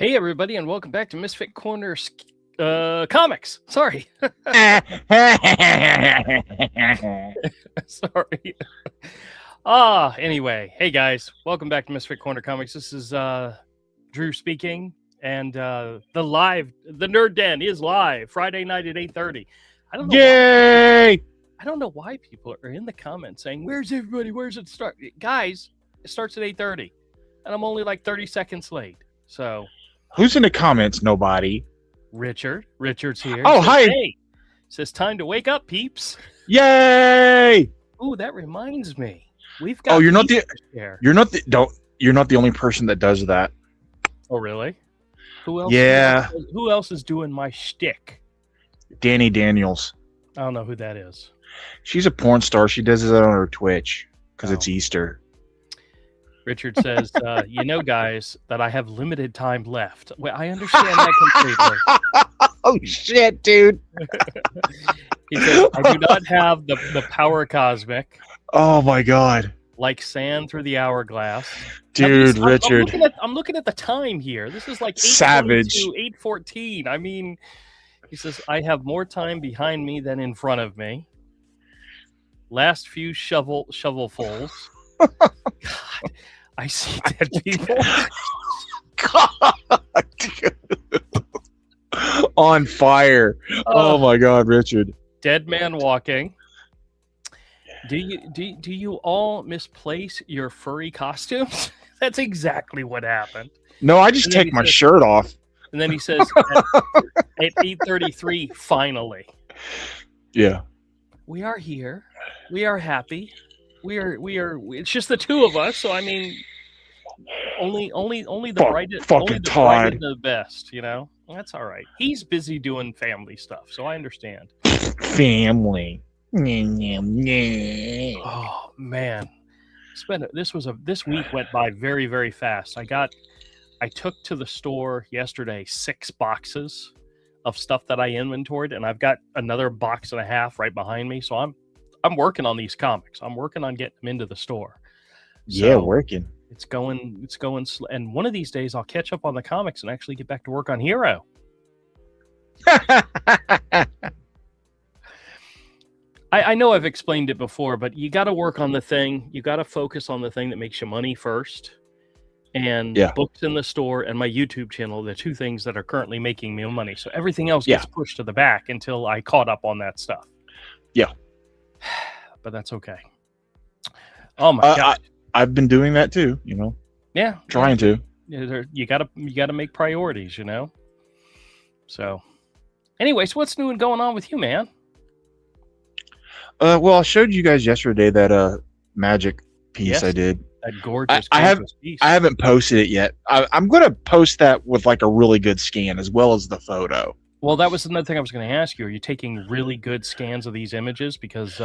Hey, everybody, and welcome back to Misfit Corner Comics. Sorry. Sorry. Anyway. Hey, guys. Welcome back to Misfit Corner Comics. This is Drew speaking, and the Nerd Den is live Friday night at 8:30. I don't know. Yay! I don't know why people are in the comments saying, "Where's everybody? Where's it start?" Guys, it starts at 8:30, and I'm only like 30 seconds late. So. Who's in the comments? Nobody. Richard's here. Oh, hi. Hey, says time to wake up, peeps. Yay! Ooh, that reminds me. We've got. Oh, you're not the only person that does that. Oh, really? Who else? Yeah. Who else is doing my shtick? Danny Daniels. I don't know who that is. She's a porn star. She does it on her Twitch because it's Easter. Richard says, guys, that I have limited time left. Well, I understand that completely. Oh, shit, dude. He says, I do not have the power cosmic. Oh, my God. Like sand through the hourglass. Dude, Richard. I'm looking at the time here. This is like 8:14. I mean, he says, I have more time behind me than in front of me. Last few shovelfuls. God, I see dead people. God, dude. On fire. Oh my God, Richard. Dead man walking. Do you all misplace your furry costumes? That's exactly what happened. No, I just take my shirt off. And then he says at 8:33, finally. Yeah. We are here. We are happy. We are. It's just the two of us. So I mean, only the brightest, only the brightest and the best. You know, that's all right. He's busy doing family stuff, so I understand. Family. Oh man, this week went by very, very fast. I took to the store yesterday 6 boxes of stuff that I inventoried, and I've got another box and a half right behind me. So I'm working on these comics. I'm working on getting them into the store. So yeah, working. It's going, and one of these days I'll catch up on the comics and actually get back to work on Hero. I know I've explained it before, but you got to work on the thing. You got to focus on the thing that makes you money first. And books in the store and my YouTube channel, the two things that are currently making me money. So everything else gets pushed to the back until I caught up on that stuff. Yeah. But that's okay. Oh my God. I've been doing that too, you know. Yeah. Trying to. You gotta make priorities, you know. So anyways, what's new and going on with you, man? Well, I showed you guys yesterday that magic piece I did. That gorgeous piece. I haven't posted it yet. I'm going to post that with like a really good scan as well as the photo. Well, that was another thing I was going to ask you. Are you taking really good scans of these images? Because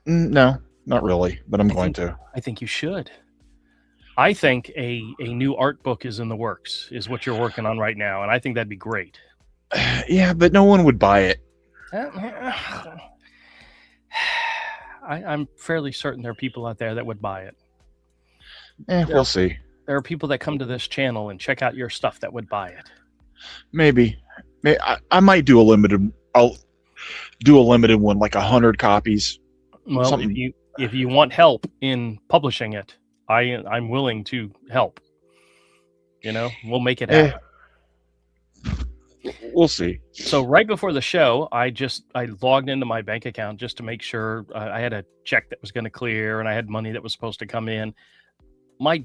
no, not really, but I'm going to. I think you should. I think a new art book is in the works, is what you're working on right now, and I think that'd be great. Yeah, but no one would buy it. I'm fairly certain there are people out there that would buy it. We'll see. There are people that come to this channel and check out your stuff that would buy it. Maybe I might do a limited. I'll do a limited one, like 100 copies. Well, if you want help in publishing it, I'm willing to help. You know, we'll make it happen. We'll see. So right before the show, I logged into my bank account just to make sure I had a check that was going to clear and I had money that was supposed to come in. My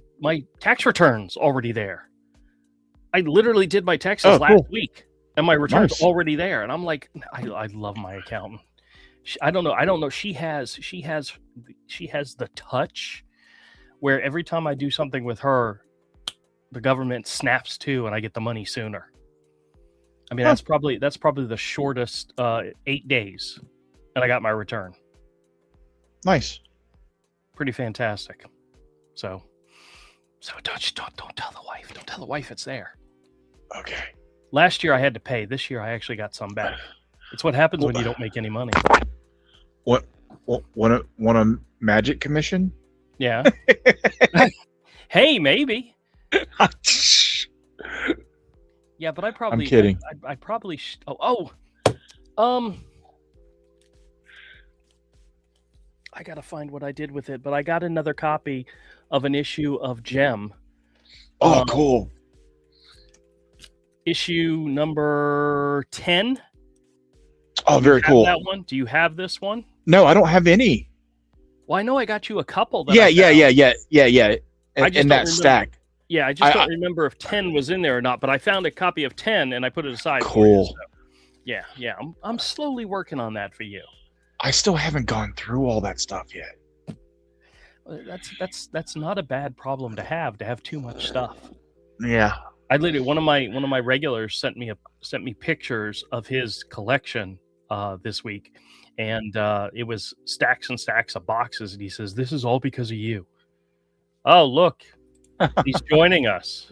tax return's already there. I literally did my taxes last week, and my return's already there. And I'm like, I love my accountant. I don't know. She has the touch where every time I do something with her, the government snaps to, and I get the money sooner. I mean, that's probably the shortest 8 days, and I got my return. Nice, pretty fantastic. So don't tell the wife. Don't tell the wife it's there. Okay. Last year I had to pay. This year I actually got some back. It's what happens when you don't make any money. Want a magic commission? Yeah. Hey, maybe. Yeah, but I probably. I'm kidding. I probably. I gotta find what I did with it, but I got another copy of an issue of Gem. Oh, cool. Issue number 10. Oh, very cool. That one? Do you have this one? No, I don't have any. Well, I know I got you a couple. Yeah. In that stack. Yeah, I just don't remember if 10 was in there or not, but I found a copy of 10 and I put it aside. Cool. For you, so. Yeah. I'm slowly working on that for you. I still haven't gone through all that stuff yet. That's not a bad problem to have too much stuff. Yeah. I literally one of my regulars sent me pictures of his collection this week, and it was stacks and stacks of boxes, and he says, "This is all because of you." Oh, look, he's joining us.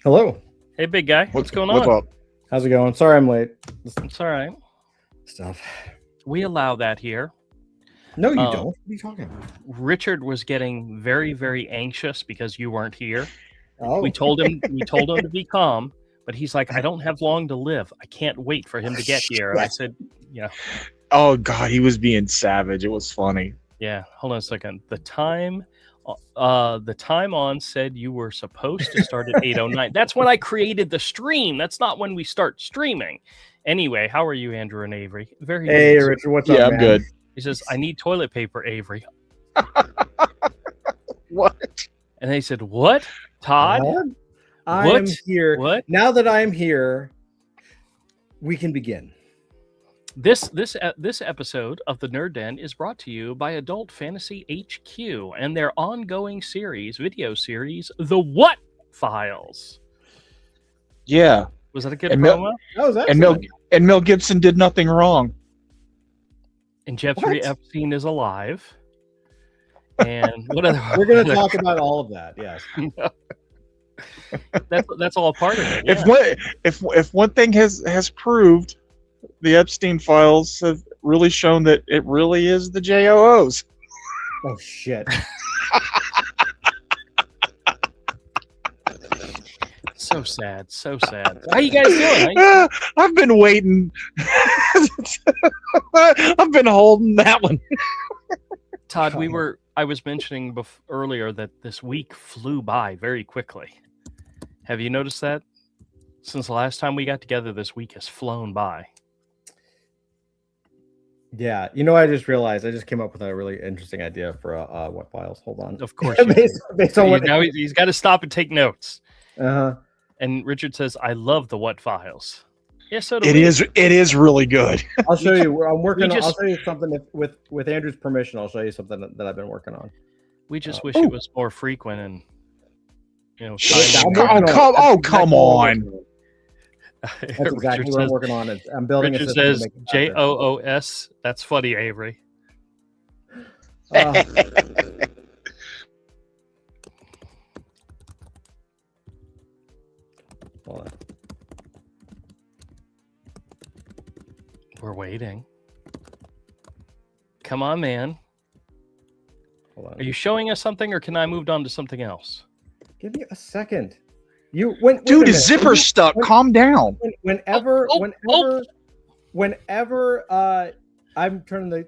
Hello. Hey, big guy. What's going on? What's up? How's it going? Sorry I'm late. It's all right. Stuff. We allow that here. No, you don't. What are you talking about? Richard was getting very, very anxious because you weren't here. Oh. We told him to be calm, but he's like, I don't have long to live. I can't wait for him to get here. And I said, yeah. Oh God, he was being savage. It was funny. Yeah. Hold on a second. The time on said you were supposed to start at 8:09. That's when I created the stream. That's not when we start streaming. Anyway, how are you, Andrew and Avery? Very good. Hey, Richard, what's up? Yeah, I'm man? good. He says, I need toilet paper, Avery. What? And they said, what? Todd? I am here. What? Now that I'm here, we can begin. This episode of the Nerd Den is brought to you by Adult Fantasy HQ and their ongoing video series, The What Files. Yeah. Was that a good promo? That was excellent. And Mel Gibson did nothing wrong. And Jeffrey Epstein is alive. And what other? We're going to talk about all of that. Yes. That's all a part of it. Yeah. If one thing has proved, the Epstein files have really shown that it really is the JOOs. Oh shit. So sad. How you guys doing? I've been waiting. I've been holding that one. Todd, I was mentioning earlier that this week flew by very quickly. Have you noticed that? Since the last time we got together, this week has flown by. Yeah, I just realized I just came up with a really interesting idea for What Files. Hold on. Of course. based on what now he's got to stop and take notes. Uh-huh. And Richard says, "I love the What Files." Yeah, so do it we. It is really good. I'll show you. I'm working. I'll show you something with Andrew's permission. I'll show you something that I've been working on. We just wish it was more frequent and come on. That's exactly what I'm working on. I'm building Richard a system. Says JOOS. That's funny, Avery. Hold on. We're waiting. Come on, man. Hold on. Are you showing us something, or can I move on to something else? Give me a second. Dude, his zipper's stuck. Calm down. Whenever I'm turning the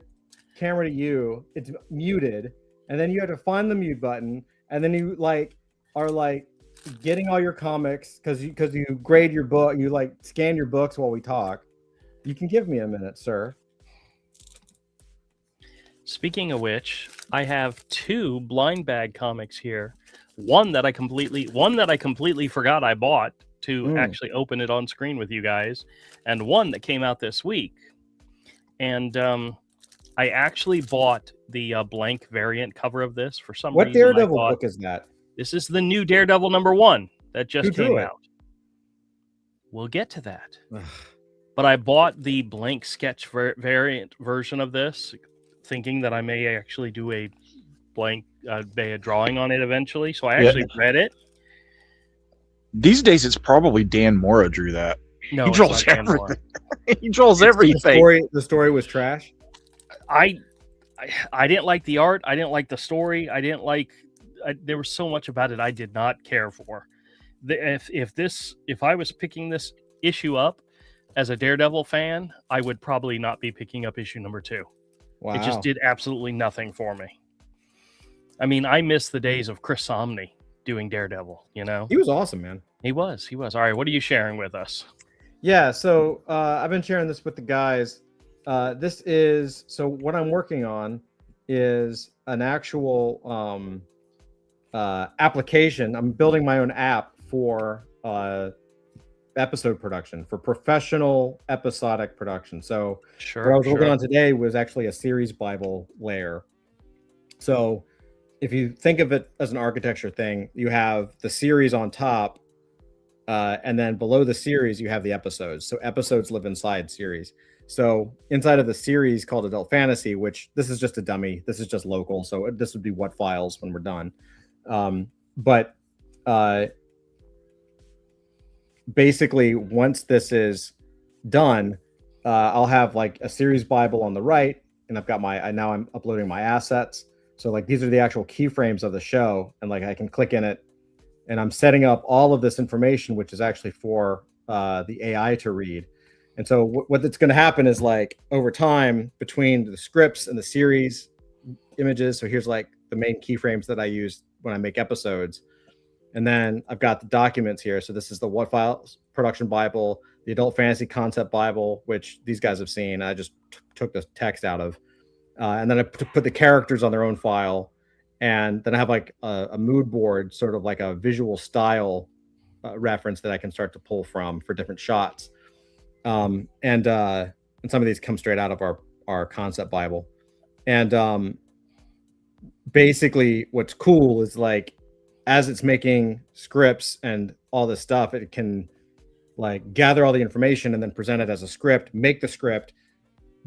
camera to you, it's muted, and then you have to find the mute button, and then you are getting all your comics because you grade your book, you scan your books while we talk. You can give me a minute, sir. Speaking of which, I have 2 blind bag comics here. One that I completely forgot I bought to actually open it on screen with you guys, and one that came out this week. And I actually bought the blank variant cover of this for some reason. What Daredevil book is that? This is the new Daredevil #1 that just came out. We'll get to that. But I bought the blank sketch variant version of this, thinking that I may actually do a blank a drawing on it eventually. So I actually read it. These days, it's probably Dan Mora drew that. No, he draws everything. He draws everything. The story was trash. I didn't like the art. I didn't like the story. I didn't like there was so much about it I did not care for. If I was picking this issue up as a Daredevil fan, I would probably not be picking up issue number 2. Wow. It just did absolutely nothing for me. I mean, I miss the days of Chris Samnee doing Daredevil. You know, He was awesome, man. he was. All right, what are you sharing with us? Yeah, so I've been sharing this with the guys. This is so what I'm working on is an actual application. I'm building my own app for episode production, for professional episodic production. So Sure. what I was working on today was actually a series Bible layer. So if you think of it as an architecture thing, you have the series on top, and then below the series, you have the episodes. So episodes live inside series. So inside of the series called Adult Fantasy, which this is just a dummy, this is just local. So this would be what files when we're done. But basically, once this is done, I'll have like a series Bible on the right, and I've got now I'm uploading my assets. So like these are the actual keyframes of the show, and like I can click in it, and I'm setting up all of this information, which is actually for the AI to read. And so what that's going to happen is like over time between the scripts and the series images. So here's like the main keyframes that I use when I make episodes. And then I've got the documents here. So this is the What Files Production Bible, the Adult Fantasy Concept Bible, which these guys have seen. I just took the text out of. And then I put the characters on their own file. And then I have like a mood board, sort of like a visual style reference that I can start to pull from for different shots. And some of these come straight out of our concept Bible. And basically what's cool is like, as it's making scripts and all this stuff, it can like gather all the information and then present it as a script, make the script,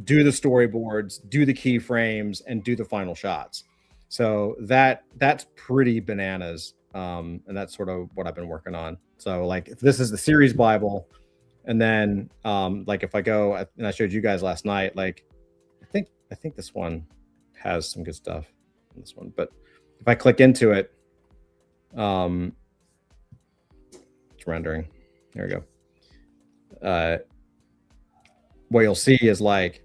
do the storyboards, do the keyframes, and do the final shots. So that's pretty bananas. And that's sort of what I've been working on. So like if this is the series Bible, and then like if I go, and I showed you guys last night, like I think this one has some good stuff in this one, but if I click into it, it's rendering. There we go. What you'll see is like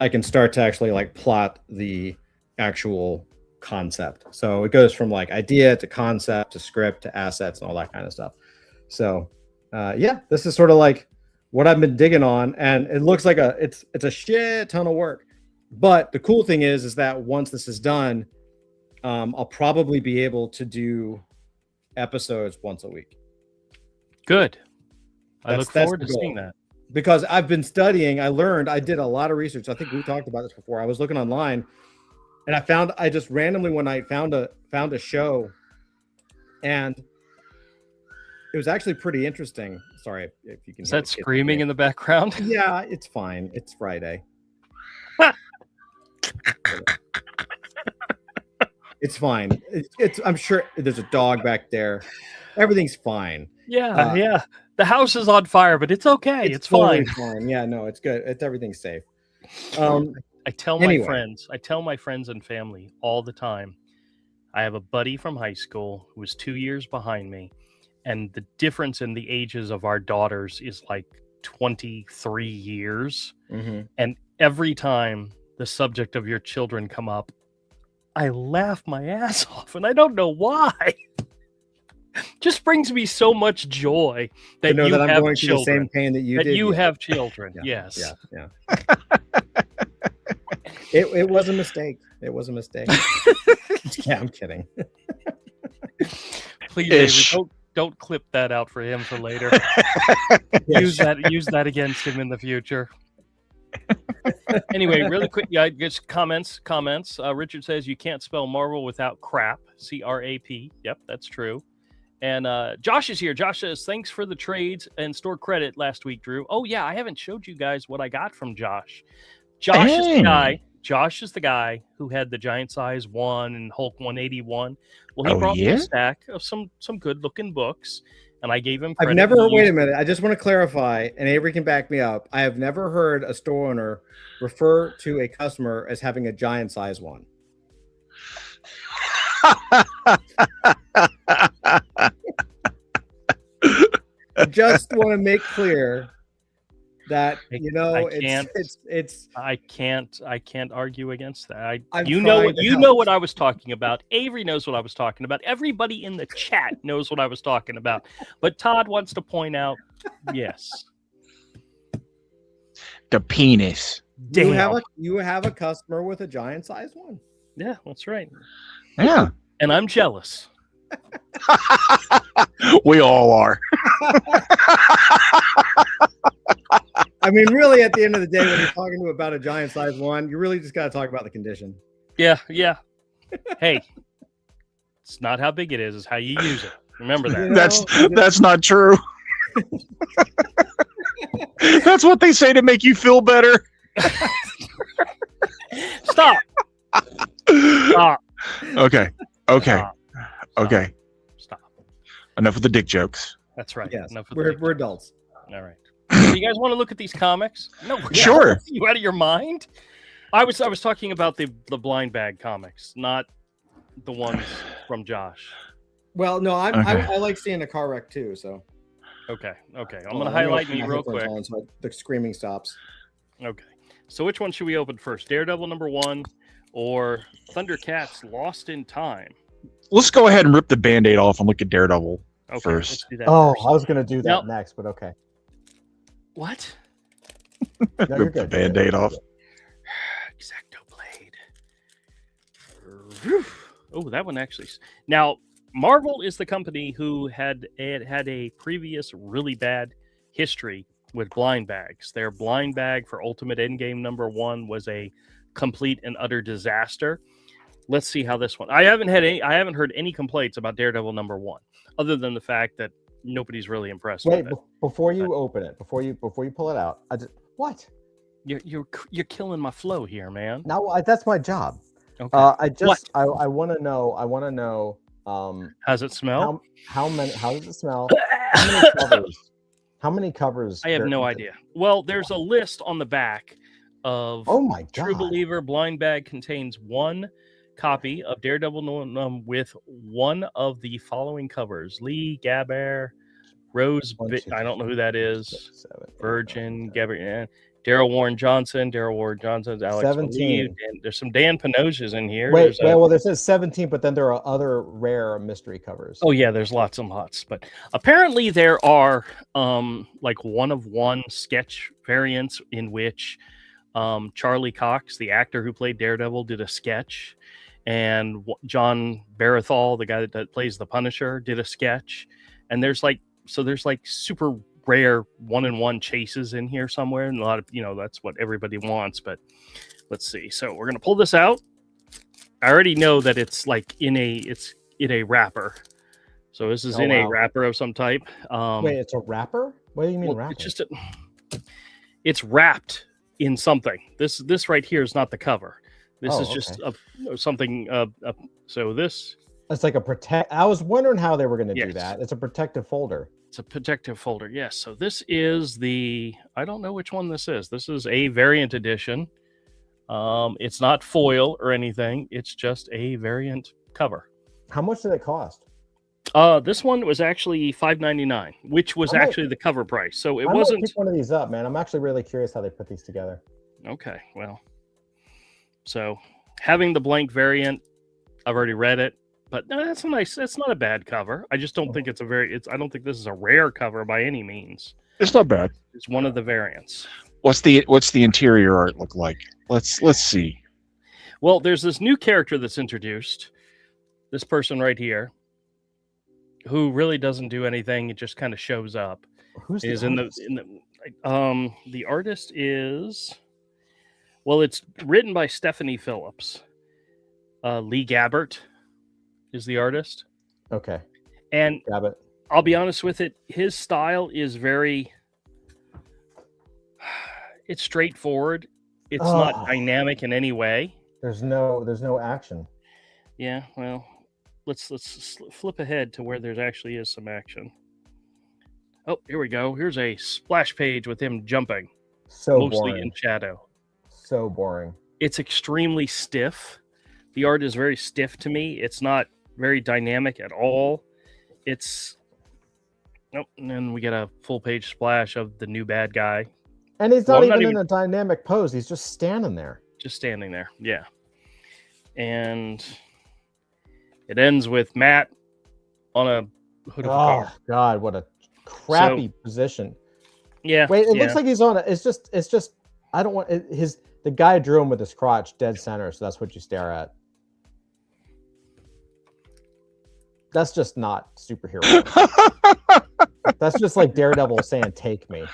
I can start to actually like plot the actual concept. So it goes from like idea to concept to script to assets and all that kind of stuff. So yeah, this is sort of like what I've been digging on, and it looks like it's a shit ton of work. But the cool thing is that once this is done, I'll probably be able to do episodes once a week. Good. I look forward to seeing that. Because I've been studying, I did a lot of research. I think we talked about this before. I was looking online, and I just randomly one night found a show, and it was actually pretty interesting. Sorry if you can. Is that screaming in the background? Yeah, it's fine. It's Friday. It's fine. I'm sure there's a dog back there. Everything's fine. Yeah, yeah. The house is on fire, but it's okay. It's totally fine. Yeah, no, it's good. Everything's safe. I tell my friends and family all the time. I have a buddy from high school who was 2 years behind me, and the difference in the ages of our daughters is like 23 years. Mm-hmm. And every time the subject of your children come up, I laugh my ass off, and I don't know why. Just brings me so much joy that you I'm have going children. through the same pain that you did. You have children. Yeah, Yes. Yeah. It was a mistake. It was a mistake. Yeah, I'm kidding. Please, Avery, don't clip that out for him for later. Use that against him in the future. Anyway, really quick, just comments. Richard says you can't spell Marvel without crap. CRAP. Yep, that's true. And Josh is here. Josh says, thanks for the trades and store credit last week, Drew. Oh, yeah, I haven't showed you guys what I got from Josh. Josh is the guy who had the Giant Size 1 and Hulk 181. Well, he brought me a stack of some good-looking books, and I gave him credit. Wait a minute. I just want to clarify, and Avery can back me up. I have never heard a store owner refer to a customer as having a Giant Size 1. I just want to make clear that I can't. it's I can't argue against that. I'm You know trying to you help. know what I was talking about. Avery knows what I was talking about. Everybody in the chat knows what I was talking about. But Todd wants to point out, yes. The penis. Damn. you have a customer with a giant sized one. Yeah, that's right. Yeah. And I'm jealous. We all are. I mean, really, at the end of the day, when you're talking to about a giant sized one, you really just got to talk about the condition. Yeah. Hey, it's not how big it is, it's how you use it. Remember that. You know, That's not true. That's what they say to make you feel better. Stop. Okay. Stop. Okay. Stop. Enough with the dick jokes. That's right. Yes, Enough with we're the- adults. All right. So you guys want to look at these comics? No. Sure. You out of your mind? I was talking about the blind bag comics, not the ones from Josh. Well, no, Okay. I like seeing a car wreck too. So Okay. I'm Hold gonna on, highlight put me my real headphones quick. on so the screaming stops. Okay. So which one should we open first? Daredevil #1 or Thundercats Lost in Time? Let's go ahead and rip the Band-Aid off and look at Daredevil Okay, first. let's do that Oh, first. I was gonna do that Nope. next, but okay. What? No, you're Rip the good. Band-Aid off. Exacto Blade. Oh, that one actually. Now, Marvel is the company who had a previous really bad history with blind bags. Their blind bag for Ultimate Endgame #1 was a complete and utter disaster. Let's see how this one. I haven't heard any complaints about Daredevil #1, other than the fact that nobody's really impressed Wait, with it. before you open it, before you pull it out, what? You're killing my flow here, man. Now that's my job. Okay. I want to know. How's it smell? How does it smell? How many covers? I have no idea. Well, there's a list on the back of Oh my god! True Believer blind bag contains one copy of Daredevil with one of the following covers: Lee Gabbert, Rose. One, two, I don't know who that is. 6, 7, 8, Virgin 9, 10. Gabbert. Daryl Warren Johnson's Alex 17. Malieve, and there's some Dan Panosias in here. Wait, There's well, there says 17, but then there are other rare mystery covers. Oh yeah, there's lots and lots, but apparently there are like one of one sketch variants in which Charlie Cox, the actor who played Daredevil, did a sketch, and John Barathol, the guy that plays the Punisher, did a sketch, and there's like super rare 1-in-1 chases in here somewhere, and a lot of that's what everybody wants. But let's see. So we're gonna pull this out. I already know that it's like in a wrapper. So this is Oh, in a wow. wrapper of some type. Wait, it's a wrapper? What do you mean Well, wrapper? it's just it's wrapped in something. This right here is not the cover. This Oh, is just something. So this It's like a protect. I was wondering how they were going to do Yes. that. It's a protective folder. it's a protective folder. Yes. So this is I don't know which one this is. This is a variant edition. It's not foil or anything. It's just a variant cover. How much did it cost? This one was actually $5.99, which was I might- actually the cover price. So it I might wasn't pick one of these up, man. I'm actually really curious how they put these together. okay. Well, so having the blank variant, I've already read it, but no, that's a nice. That's not a bad cover. I just don't think it's a very. I don't think this is a rare cover by any means. It's not bad. It's one of the variants. What's the interior art look like? Let's see. Well, there's this new character that's introduced. This person right here, who really doesn't do anything. It just kind of shows up. Who's the Is in artist? the artist is, well, it's written by Stephanie Phillips. Lee Gabbert is the artist, Okay, and grab it. I'll be honest with it, his style is it's straightforward. It's not Oh. dynamic in any way. There's no action. Yeah, well, let's flip ahead to where there actually is some action. Oh, here we go. Here's a splash page with him jumping, So mostly boring. in shadow. So boring. It's extremely stiff. The art is very stiff to me. It's not very dynamic at all. It's nope. And then we get a full page splash of the new bad guy And he's Well, not I'm not even even- in a dynamic pose. He's just standing there. just standing there. Yeah. And it ends with Matt on a hood of a Oh car. God, what a crappy position. Yeah. Wait, it yeah. looks like he's on it. It's just. I don't want the guy drew him with his crotch dead center, so that's what you stare at. That's just not superhero. That's just like Daredevil saying, "Take me."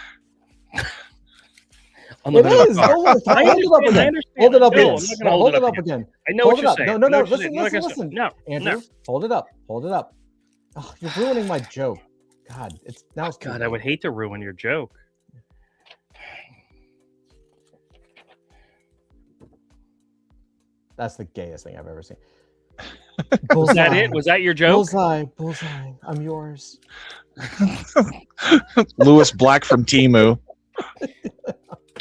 on the It hood of a is. car. Hold it up I understand, I again. understand. Hold it up No, again. I'm not gonna Hold it up again. again. I know Hold what it you're up. saying. No, I no, know no. what you're Listen, saying. I'm not listen, gonna say- listen. No, Andrew, no. hold it up. Hold it up. Oh, you're ruining my joke. God, it's now. It's too God, I late. would hate to ruin your joke. That's the gayest thing I've ever seen. Was that it? Was that your joke? Bullseye, bullseye. I'm yours. Lewis Black from Timu.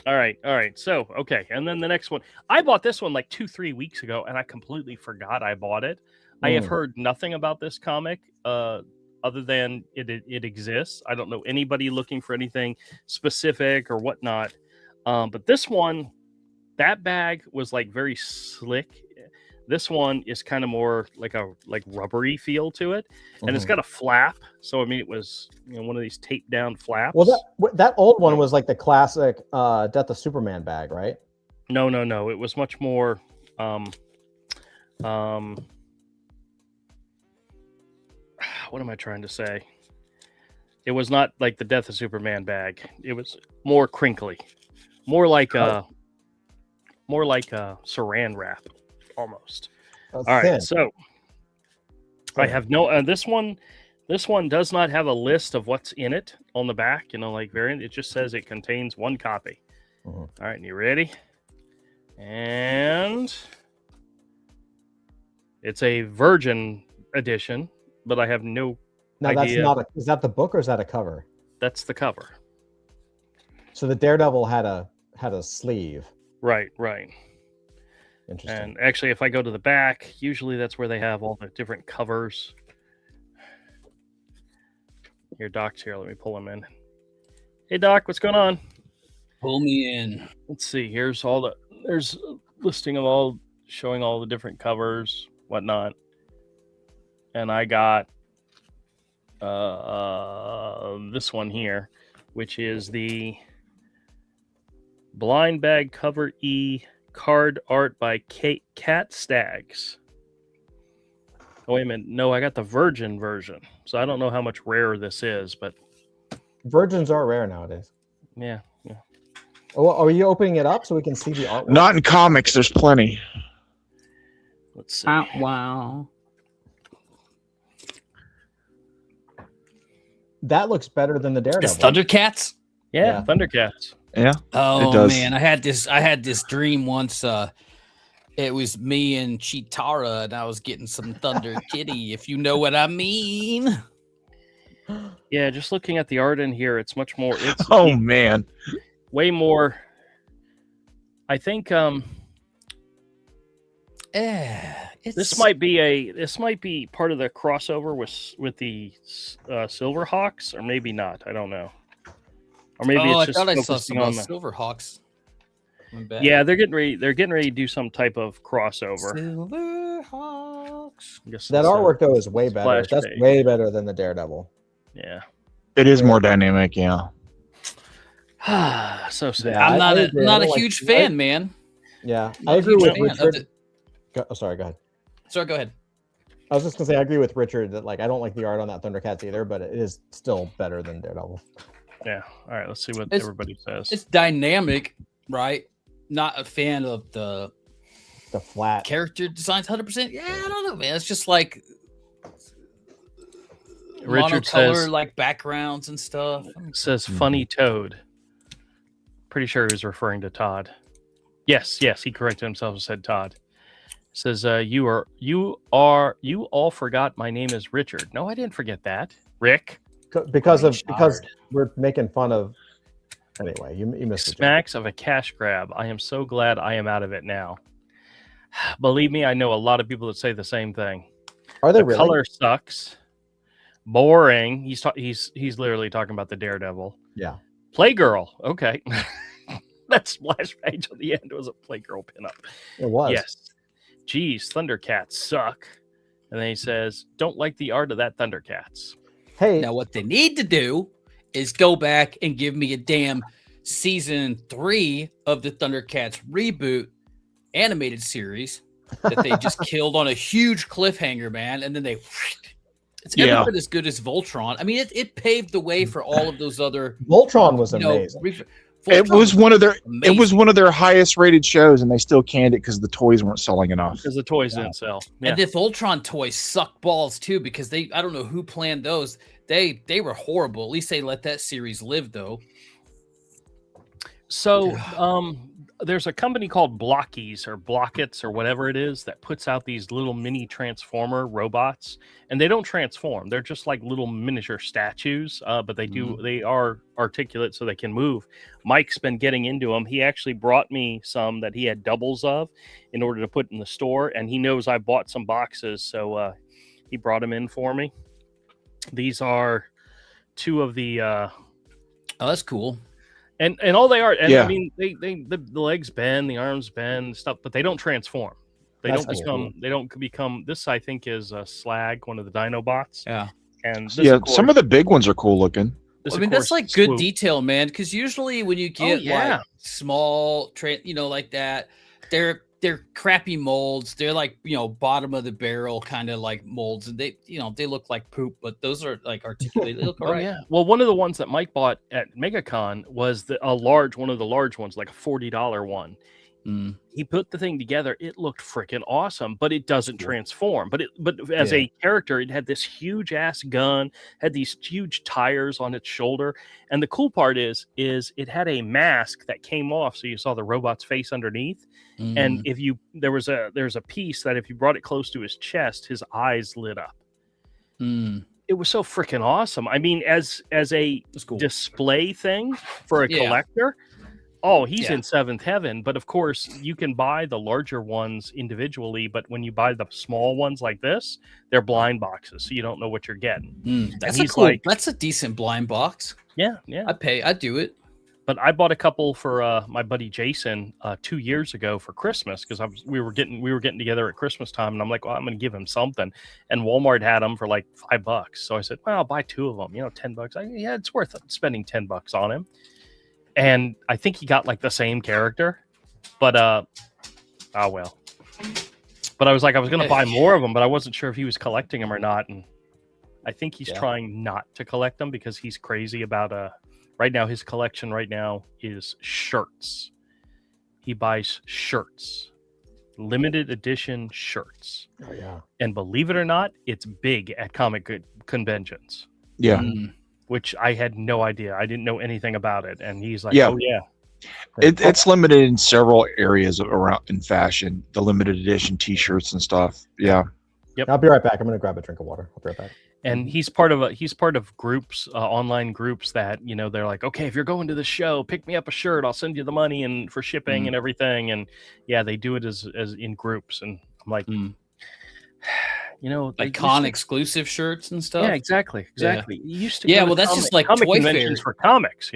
All right. So, okay. And then the next one. I bought this one like 2-3 weeks ago, and I completely forgot I bought it. I have heard nothing about this comic other than it exists. I don't know anybody looking for anything specific or whatnot. But this one, that bag was like very slick. This one is kind of more like rubbery feel to it, and it's got a flap. So I mean, it was one of these taped down flaps. Well, that old one was like the classic Death of Superman bag, right? No. It was much more. What am I trying to say? It was not like the Death of Superman bag. It was more crinkly, more like a Saran wrap, almost. All right, so I have no. This one does not have a list of what's in it on the back. Like variant. It just says it contains one copy. All right, and you ready? And it's a Virgin edition, but I have no Now idea. that's not is that the book or is that a cover? That's the cover. So the Daredevil had a sleeve. Right. Interesting. And actually, if I go to the back, usually that's where they have all the different covers. Here, Doc's here. Let me pull him in. Hey, Doc, what's going on? Pull me in. Let's see. There's a listing of showing all the different covers, whatnot. And I got this one here, which is the Blind Bag Cover E card art by Cat Staggs. Oh, wait a minute. No, I got the Virgin version. So I don't know how much rarer this is, but Virgins are rare nowadays. yeah. Oh, are you opening it up so we can see the artwork? Not in comics. There's plenty. Let's see. Wow. That looks better than the Daredevil. It's Thundercats. Yeah, Yeah. Thundercats. Yeah. Oh It does. man, I had this dream once. It was me and Chitara, and I was getting some Thunder Kitty, if you know what I mean. Yeah, just looking at the art in here, it's much more. It's Oh man. way more. I think this might be part of the crossover with the Silverhawks, or maybe not. I don't know. Or maybe I it's just thought I saw focusing some on the. Silverhawks. My bad. Yeah, they're getting ready. They're getting ready to do some type of crossover. Silverhawks. I guess That it's, artwork though is way better. splash That's page. way better than the Daredevil. Yeah. It is more dynamic. Yeah. So sad. Yeah. I'm not I a agree. I not a don't like- huge fan, man. Yeah, Not I a agree huge with fan of Richard. Sorry, go ahead. Sorry, go ahead. I was just gonna say I agree with Richard that like I don't like the art on that Thundercats either, but it is still better than Daredevil. Yeah. All right. Let's see what It's- everybody says. It's dynamic, right? Not a fan of the The flat. character designs 100%. Yeah, I don't know, man. It's just like Richard monocolor, says like backgrounds and stuff. says funny Toad. Pretty sure he was referring to Todd. Yes, he corrected himself and said Todd. Says you all forgot my name is Richard. No, I didn't forget that. Rick. Because Richard. we're making fun of. Anyway, you missed the joke. Smacks of a cash grab. I am so glad I am out of it now. Believe me, I know a lot of people that say the same thing. Are they The really? color sucks. Boring. He's literally talking about the Daredevil. Yeah. Playgirl. Okay. That splash page on the end was a Playgirl pinup. It was. Yes. Geez, Thundercats suck. And then he says, don't like the art of that Thundercats. Hey, Now, what they need to do is go back and give me a damn season 3 of the Thundercats reboot animated series that they just killed on a huge cliffhanger, man. And then they, it's every Yeah. bit as good as Voltron. I mean, it paved the way for all of those other, Voltron was you know, amazing. It Voltron was one of their amazing. it was one of their highest rated shows, and they still canned it because the toys weren't selling enough. Because the toys didn't sell. Yeah. And the Voltron toys suck balls too, because I don't know who planned those. They were horrible. At least they let that series live though. So there's a company called Blockies or Blockets or whatever it is that puts out these little mini transformer robots, and they don't transform. They're just like little miniature statues, but they are articulate so they can move. Mike's been getting into them. He actually brought me some that he had doubles of in order to put in the store, and he knows I bought some boxes, so he brought them in for me. These are two of the Oh, that's cool. and all they are, and Yeah. I mean, the legs bend, the arms bend, stuff, but they don't transform. They That's don't cool. become. They don't become. This I think is Slag, one of the Dinobots, Yeah. and this, Yeah, of course, some of the big ones are cool looking. this, I of mean, that's course, like good Swoop. detail, man. Because usually when you get yeah. like small, like that, they're crappy molds. They're like, bottom of the barrel kind of like molds, and they look like poop. But those are like articulated. They look Oh alright. yeah. Well, one of the ones that Mike bought at MegaCon was one of the large ones, like a $40 one. Mm. He put the thing together. It looked freaking awesome, but it doesn't transform. But as Yeah. a character, it had this huge ass gun, had these huge tires on its shoulder, and the cool part is it had a mask that came off, so you saw the robot's face underneath. And if there's a piece that if you brought it close to his chest, his eyes lit up. It was so freaking awesome. I mean, as a That's cool. display thing for a Yeah. collector. Oh, he's Yeah. in seventh heaven. But of course, you can buy the larger ones individually. But when you buy the small ones like this, they're blind boxes, so you don't know what you're getting. That's he's cool. like- That's a decent blind box. Yeah. I'd do it. But I bought a couple for my buddy Jason 2 years ago for Christmas because we were getting together at Christmas time, and I'm like, well, I'm going to give him something. And Walmart had them for like $5, so I said, well, I'll buy 2 of them. $10. Yeah, it's worth spending $10 on him. And I think he got like the same character, but oh well. But I was like, I was going to buy more of them, but I wasn't sure if he was collecting them or not. And I think he's trying not to collect them because he's crazy about right now. His collection right now is shirts. He buys shirts, limited edition shirts. Oh yeah. And believe it or not, it's big at comic conventions, Yeah, which I had no idea. I didn't know anything about it. And he's like, Yeah. oh yeah. it's limited in several areas around in fashion. The limited edition T-shirts and stuff. Yeah, I'll be right back. I'm gonna grab a drink of water. I'll be right back. And he's part of groups, online groups that, they're like, okay, if you're going to the show, pick me up a shirt. I'll send you the money and for shipping and everything. And yeah, they do it as in groups. And I'm like, Like con exclusive shirts and stuff. Yeah, exactly. You used to Yeah, go to well, that's just like comic Toy conventions Fair. for comics,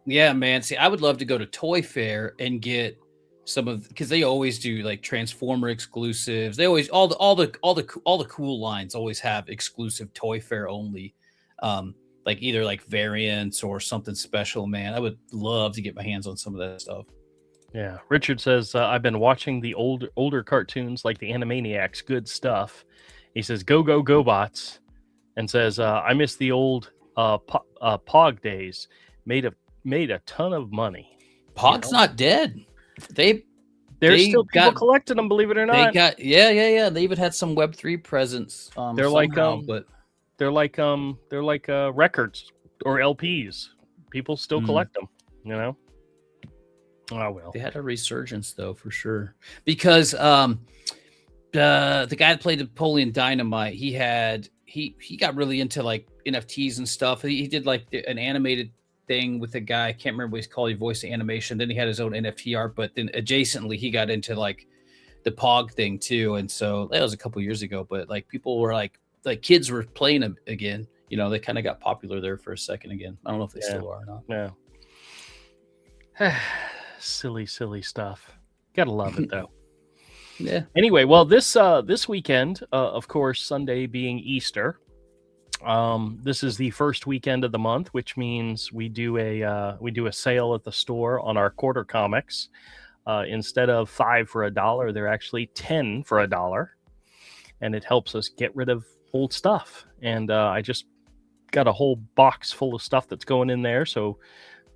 Yeah, man. See, I would love to go to Toy Fair and get some of, because they always do like Transformer exclusives. They always all the cool lines always have exclusive Toy Fair only, like either like variants or something special. Man, I would love to get my hands on some of that stuff. Yeah. Richard says, I've been watching the older cartoons like the Animaniacs. Good stuff. He says, go, go, go bots. And says, I miss the old Pog days. Made a ton of money. Pog's not dead. There's They still people got- collecting them, believe it or They not. got They even had some Web3 presence. They're like, somehow, but they're like records or LPs. People still collect them, Oh well. they had a resurgence though for sure, because the guy that played Napoleon Dynamite, he got really into like NFTs and stuff. He did like an animated thing with a guy, I can't remember what he's called. He voiced the animation. Then he had his own NFT art, but then adjacently he got into like the Pog thing too, and so that was a couple years ago. But like people were like kids were playing them again. You know, they kind of got popular there for a second again. I don't know if they still are or not. Yeah. Silly stuff. Gotta love it though. Yeah. Anyway, well, this weekend, of course, Sunday being Easter, this is the first weekend of the month, which means we do a sale at the store on our quarter comics. Instead of 5 for $1, they're actually 10 for $1, and it helps us get rid of old stuff. And I just got a whole box full of stuff that's going in there, so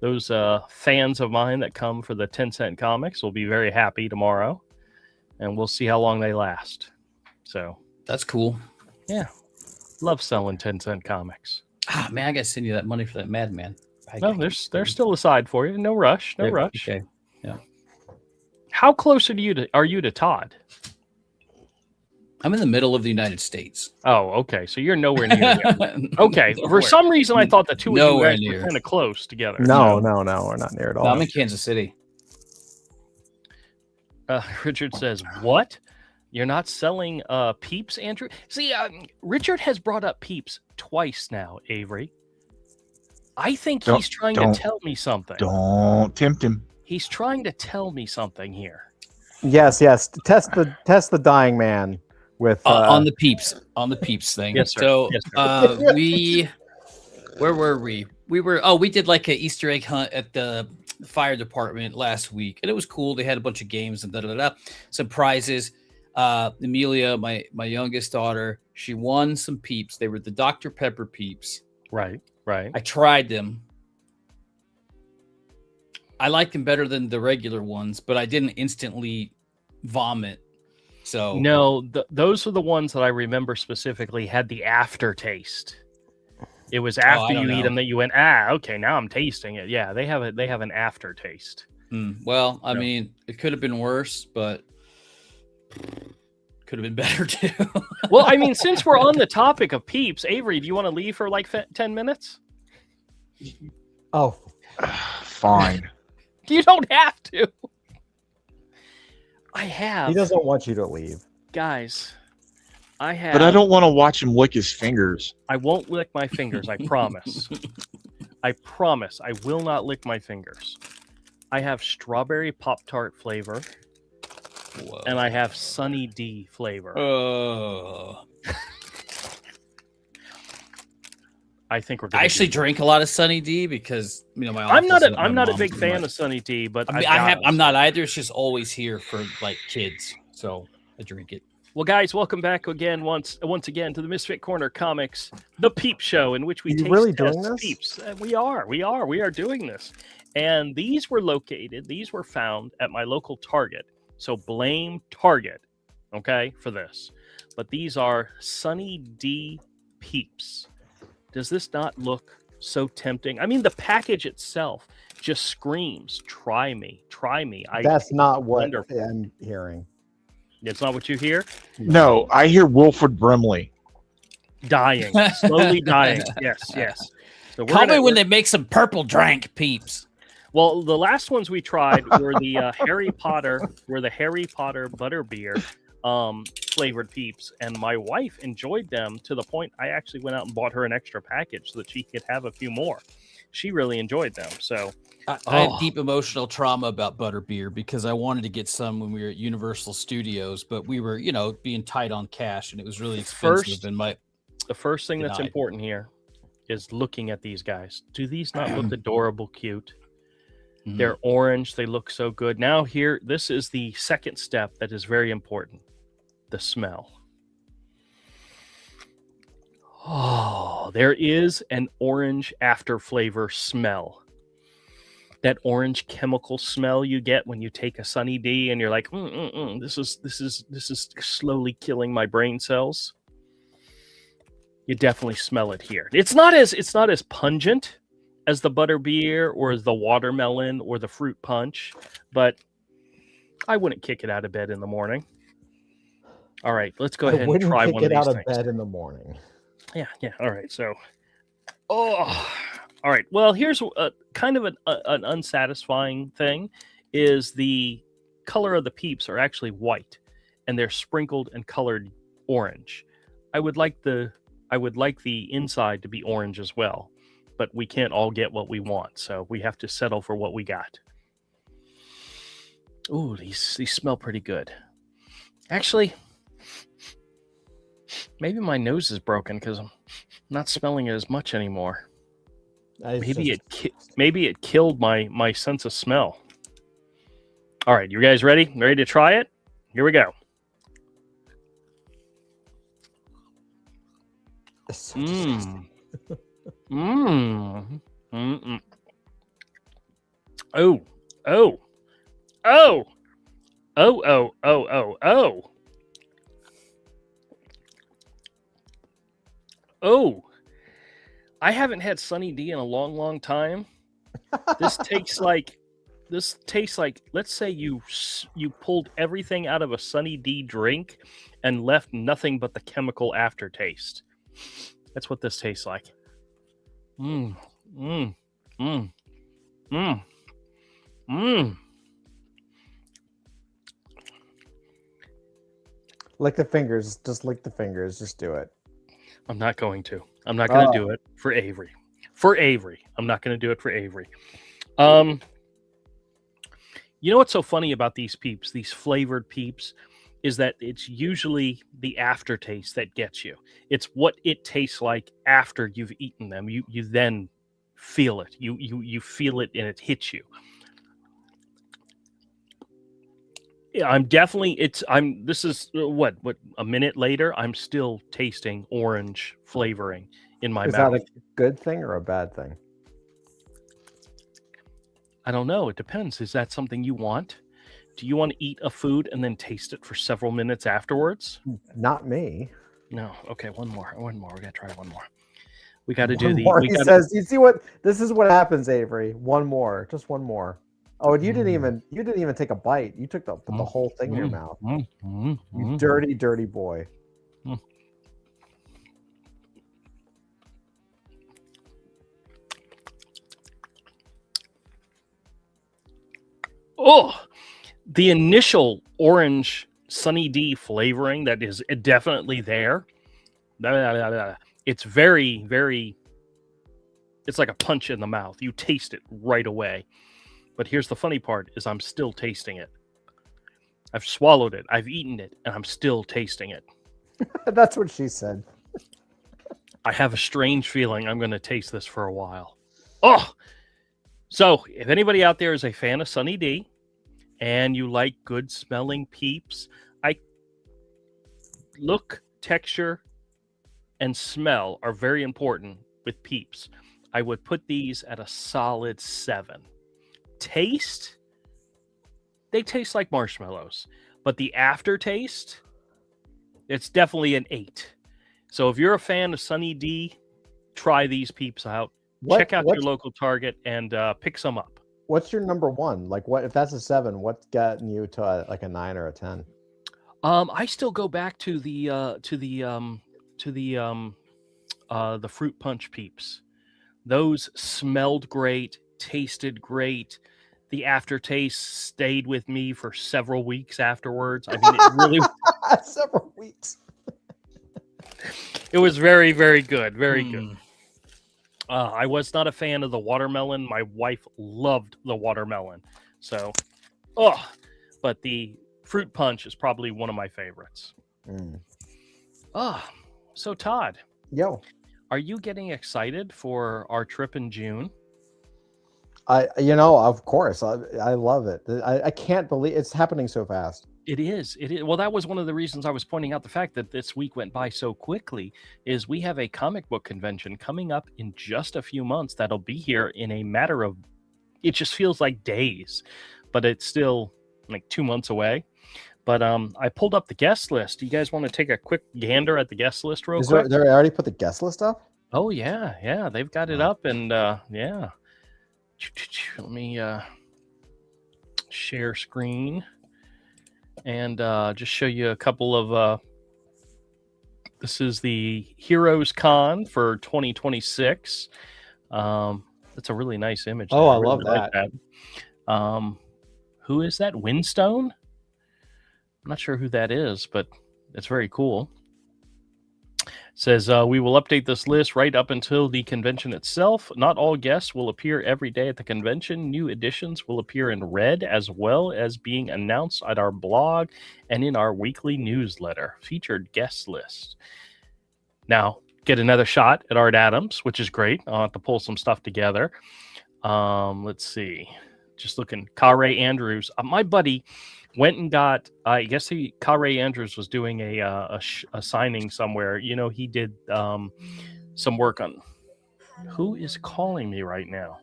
those fans of mine that come for the 10-cent comics will be very happy tomorrow, and we'll see how long they last. So that's cool. Yeah, love selling 10-cent comics. Ah, man, I gotta send you that money for that Madman. No, there's still a side for you. No rush. No rush. Okay. Yeah. How close are you to Todd? I'm in the middle of the United States. Oh, okay. So you're nowhere near him. Okay. For some reason, I thought the two of you were kind of close together. No, we're not near at all. No, I'm in Kansas City. Richard says, "What? You're not selling Peeps, Andrew?" See, Richard has brought up Peeps twice now, Avery. I think he's trying to tell me something. Don't tempt him. He's trying to tell me something here. Yes. Test the dying man with on the Peeps thing. Yes, sir. So yes, sir. where were we? We did like an Easter egg hunt at the fire department last week, and it was cool. They had a bunch of games and some prizes. Amelia, my youngest daughter, she won some Peeps. They were the Dr. Pepper Peeps. Right. I tried them. I liked them better than the regular ones, but I didn't instantly vomit. So no, those are the ones that I remember specifically had the aftertaste. It was after you eat them that you went, okay, now I'm tasting it. Yeah, they have an aftertaste. Well, I mean, it could have been worse, but could have been better too. Well, I mean, since we're on the topic of Peeps, Avery, do you want to leave for like 10 minutes? Oh, fine. You don't have to. I have. He doesn't want you to leave. Guys, I have. But I don't want to watch him lick his fingers. I won't lick my fingers, I promise. I promise I will not lick my fingers. I have strawberry Pop-Tart flavor. Whoa. And I have Sunny D flavor. I think we're. I actually drink a lot of Sunny D because my. I'm not a big fan of Sunny D, but I'm not either. It's just always here for like kids, so I drink it. Well, guys, welcome back again once again to the Misfit Corner Comics, the Peep Show, in which we test Peeps. We are doing this, and these were found at my local Target. So blame Target, okay, for this. But these are Sunny D Peeps. Does this not look so tempting? I mean, the package itself just screams, try me. That's not what I'm hearing. It's not what you hear? No, I hear Wilford Brimley. Dying, slowly dying. Yes. So Call me when they make some purple drank Peeps. Well, the last ones we tried were the Harry Potter butterbeer flavored Peeps, and my wife enjoyed them to the point I actually went out and bought her an extra package so that she could have a few more. She really enjoyed them. So I have deep emotional trauma about butterbeer because I wanted to get some when we were at Universal Studios, but we were, being tight on cash, and it was really expensive. The first thing that's important here is looking at these guys. Do these not look adorable, cute? They're orange. They look so good. Now here, this is the second step that is very important. The smell. Oh, there is an orange after flavor smell. That orange chemical smell you get when you take a Sunny D and you're like, this is slowly killing my brain cells. You definitely smell it here. It's not as pungent as the butterbeer or the watermelon or the fruit punch, but I wouldn't kick it out of bed in the morning. All right, let's go ahead and try one of these things. Kick it out of bed in the morning. Yeah. All right, so, all right. Well, here's kind of an unsatisfying thing: is the color of the Peeps are actually white. and they're sprinkled and colored orange. I would like the inside to be orange as well, but we can't all get what we want, so we have to settle for what we got. Ooh, these smell pretty good. Actually, maybe my nose is broken because I'm not smelling it as much anymore. Maybe it killed my sense of smell. All right, you guys ready? Ready to try it? Here we go. So disgusting. Oh. I haven't had Sunny D in a long time. This tastes like, let's say you pulled everything out of a Sunny D drink and left nothing but the chemical aftertaste. That's what this tastes like. Lick the fingers. Just lick the fingers. Just do it. I'm not going to. I'm not going to do it for Avery. I'm not going to do it for Avery. You know what's so funny about these peeps, these flavored peeps, is that it's usually the aftertaste that gets you. It's what it tastes like after you've eaten them. You then feel it. You feel it and it hits you. Yeah, this is what a minute later, I'm still tasting orange flavoring in my mouth. Is that a good thing or a bad thing? I don't know. It depends. Is that something you want? Do you want to eat a food and then taste it for several minutes afterwards? Not me. No. Okay, one more. We gotta try one more. We got to do One the. more, he says, "You see what? This is what happens, Avery. One more, just one more." Oh, and you didn't even take a bite. You took the whole thing in your mouth. You dirty, dirty boy. Oh, the initial orange Sunny D flavoring that is definitely there. It's very, very. It's like a punch in the mouth. You taste it right away. But here's the funny part: is I'm still tasting it. I've swallowed it. I've eaten it, and I'm still tasting it. That's what she said. I have a strange feeling I'm going to taste this for a while. Oh, so if anybody out there is a fan of Sunny D, and you like good smelling peeps, look, texture, and smell are very important with peeps. I would put these at a solid 7. Taste, they taste like marshmallows, but the aftertaste, it's definitely an 8. So if you're a fan of Sunny D, try these peeps out. Check out your local Target and pick some up. What's your number one? Like, what if that's a 7? What's gotten you to like a 9 or a 10? I still go back to the fruit punch peeps. Those smelled great, tasted great. The aftertaste stayed with me for several weeks afterwards. I mean, it really several weeks. It was very, very good. Very good. I was not a fan of the watermelon. My wife loved the watermelon. So, but the fruit punch is probably one of my favorites. So Todd. Yo. Are you getting excited for our trip in June? Of course. I love it. I can't believe it's happening so fast. It is. Well, that was one of the reasons I was pointing out the fact that this week went by so quickly is we have a comic book convention coming up in just a few months that'll be here in a matter of, it just feels like days, but it's still like 2 months away. But I pulled up the guest list. Do you guys want to take a quick gander at the guest list real quick? They already put the guest list up? Oh, yeah. They've got it up and yeah. Let me share screen. And just show you a couple of this is the Heroes Con for 2026. That's a really nice image. Oh, I really love that. Who is that? Windstone? I'm not sure who that is, but it's very cool. Says, we will update this list right up until the convention itself. Not all guests will appear every day at the convention. New editions will appear in red, as well as being announced at our blog and in our weekly newsletter. Featured guest list. Now, get another shot at Art Adams, which is great. I'll have to pull some stuff together. Let's see. Just looking. Kare Andrews. My buddy went and got, I guess Kare Andrews was doing a signing somewhere. You know, he did some work on. Who is calling me right now?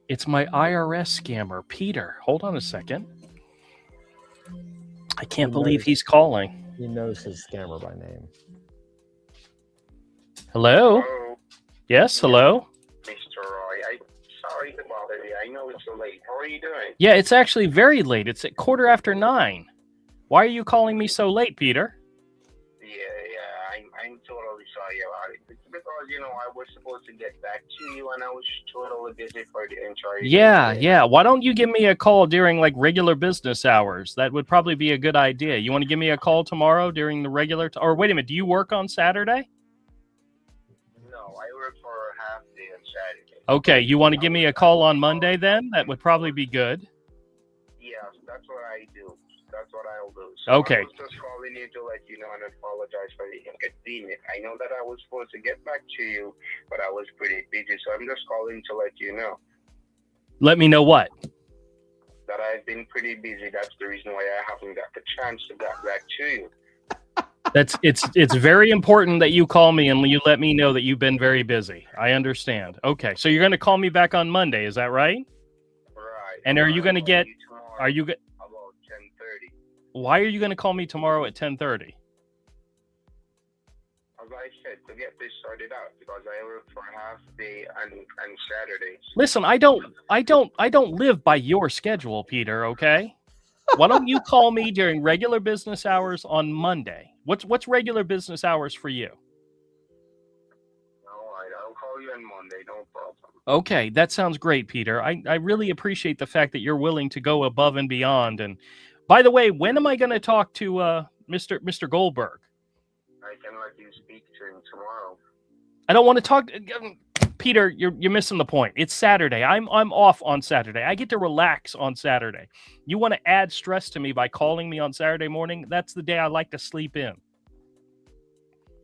It's my IRS scammer, Peter. Hold on a second. I can't believe he's calling. He knows his scammer by name. Hello? Hello, Yes, hello? Mr. Roy. I'm sorry to bother you. I know it's so late. How are you doing? Yeah, it's actually very late. It's at 9:15. Why are you calling me so late, Peter? I'm totally sorry about it. It's because, you know, I was supposed to get back to you and I was totally busy for the entire day. Yeah. Why don't you give me a call during like regular business hours? That would probably be a good idea. You want to give me a call tomorrow during the regular or wait a minute, do you work on Saturday? No, I work for a half day on Saturday. Okay, you want to give me a call on Monday then? That would probably be good. Yes, that's what I do. That's what I'll do. Okay. I was just calling you to let you know and apologize for the inconvenience. I know that I was supposed to get back to you, but I was pretty busy, so I'm just calling to let you know Let me know what? that I've been pretty busy. That's the reason why I haven't got the chance to get back to you. It's very important that you call me and you let me know that you've been very busy. I understand. Okay, so you're going to call me back on Monday, is that right? Right. And are you going to get are you about 10:30? why are you going to call me tomorrow at 10:30? As I said, to get this sorted out because I work for half day and Saturdays. Listen, I don't live by your schedule, Peter, okay? Why don't you call me during regular business hours on Monday? What's regular business hours for you? All right, I'll call you on Monday. No problem. Okay, that sounds great, Peter. I really appreciate the fact that you're willing to go above and beyond. And by the way, when am I going to talk to Mr. Goldberg? I can let you speak to him tomorrow. I don't want to talk. Peter, you're missing the point. It's Saturday. I'm off on Saturday. I get to relax on Saturday. You want to add stress to me by calling me on Saturday morning? That's the day I like to sleep in.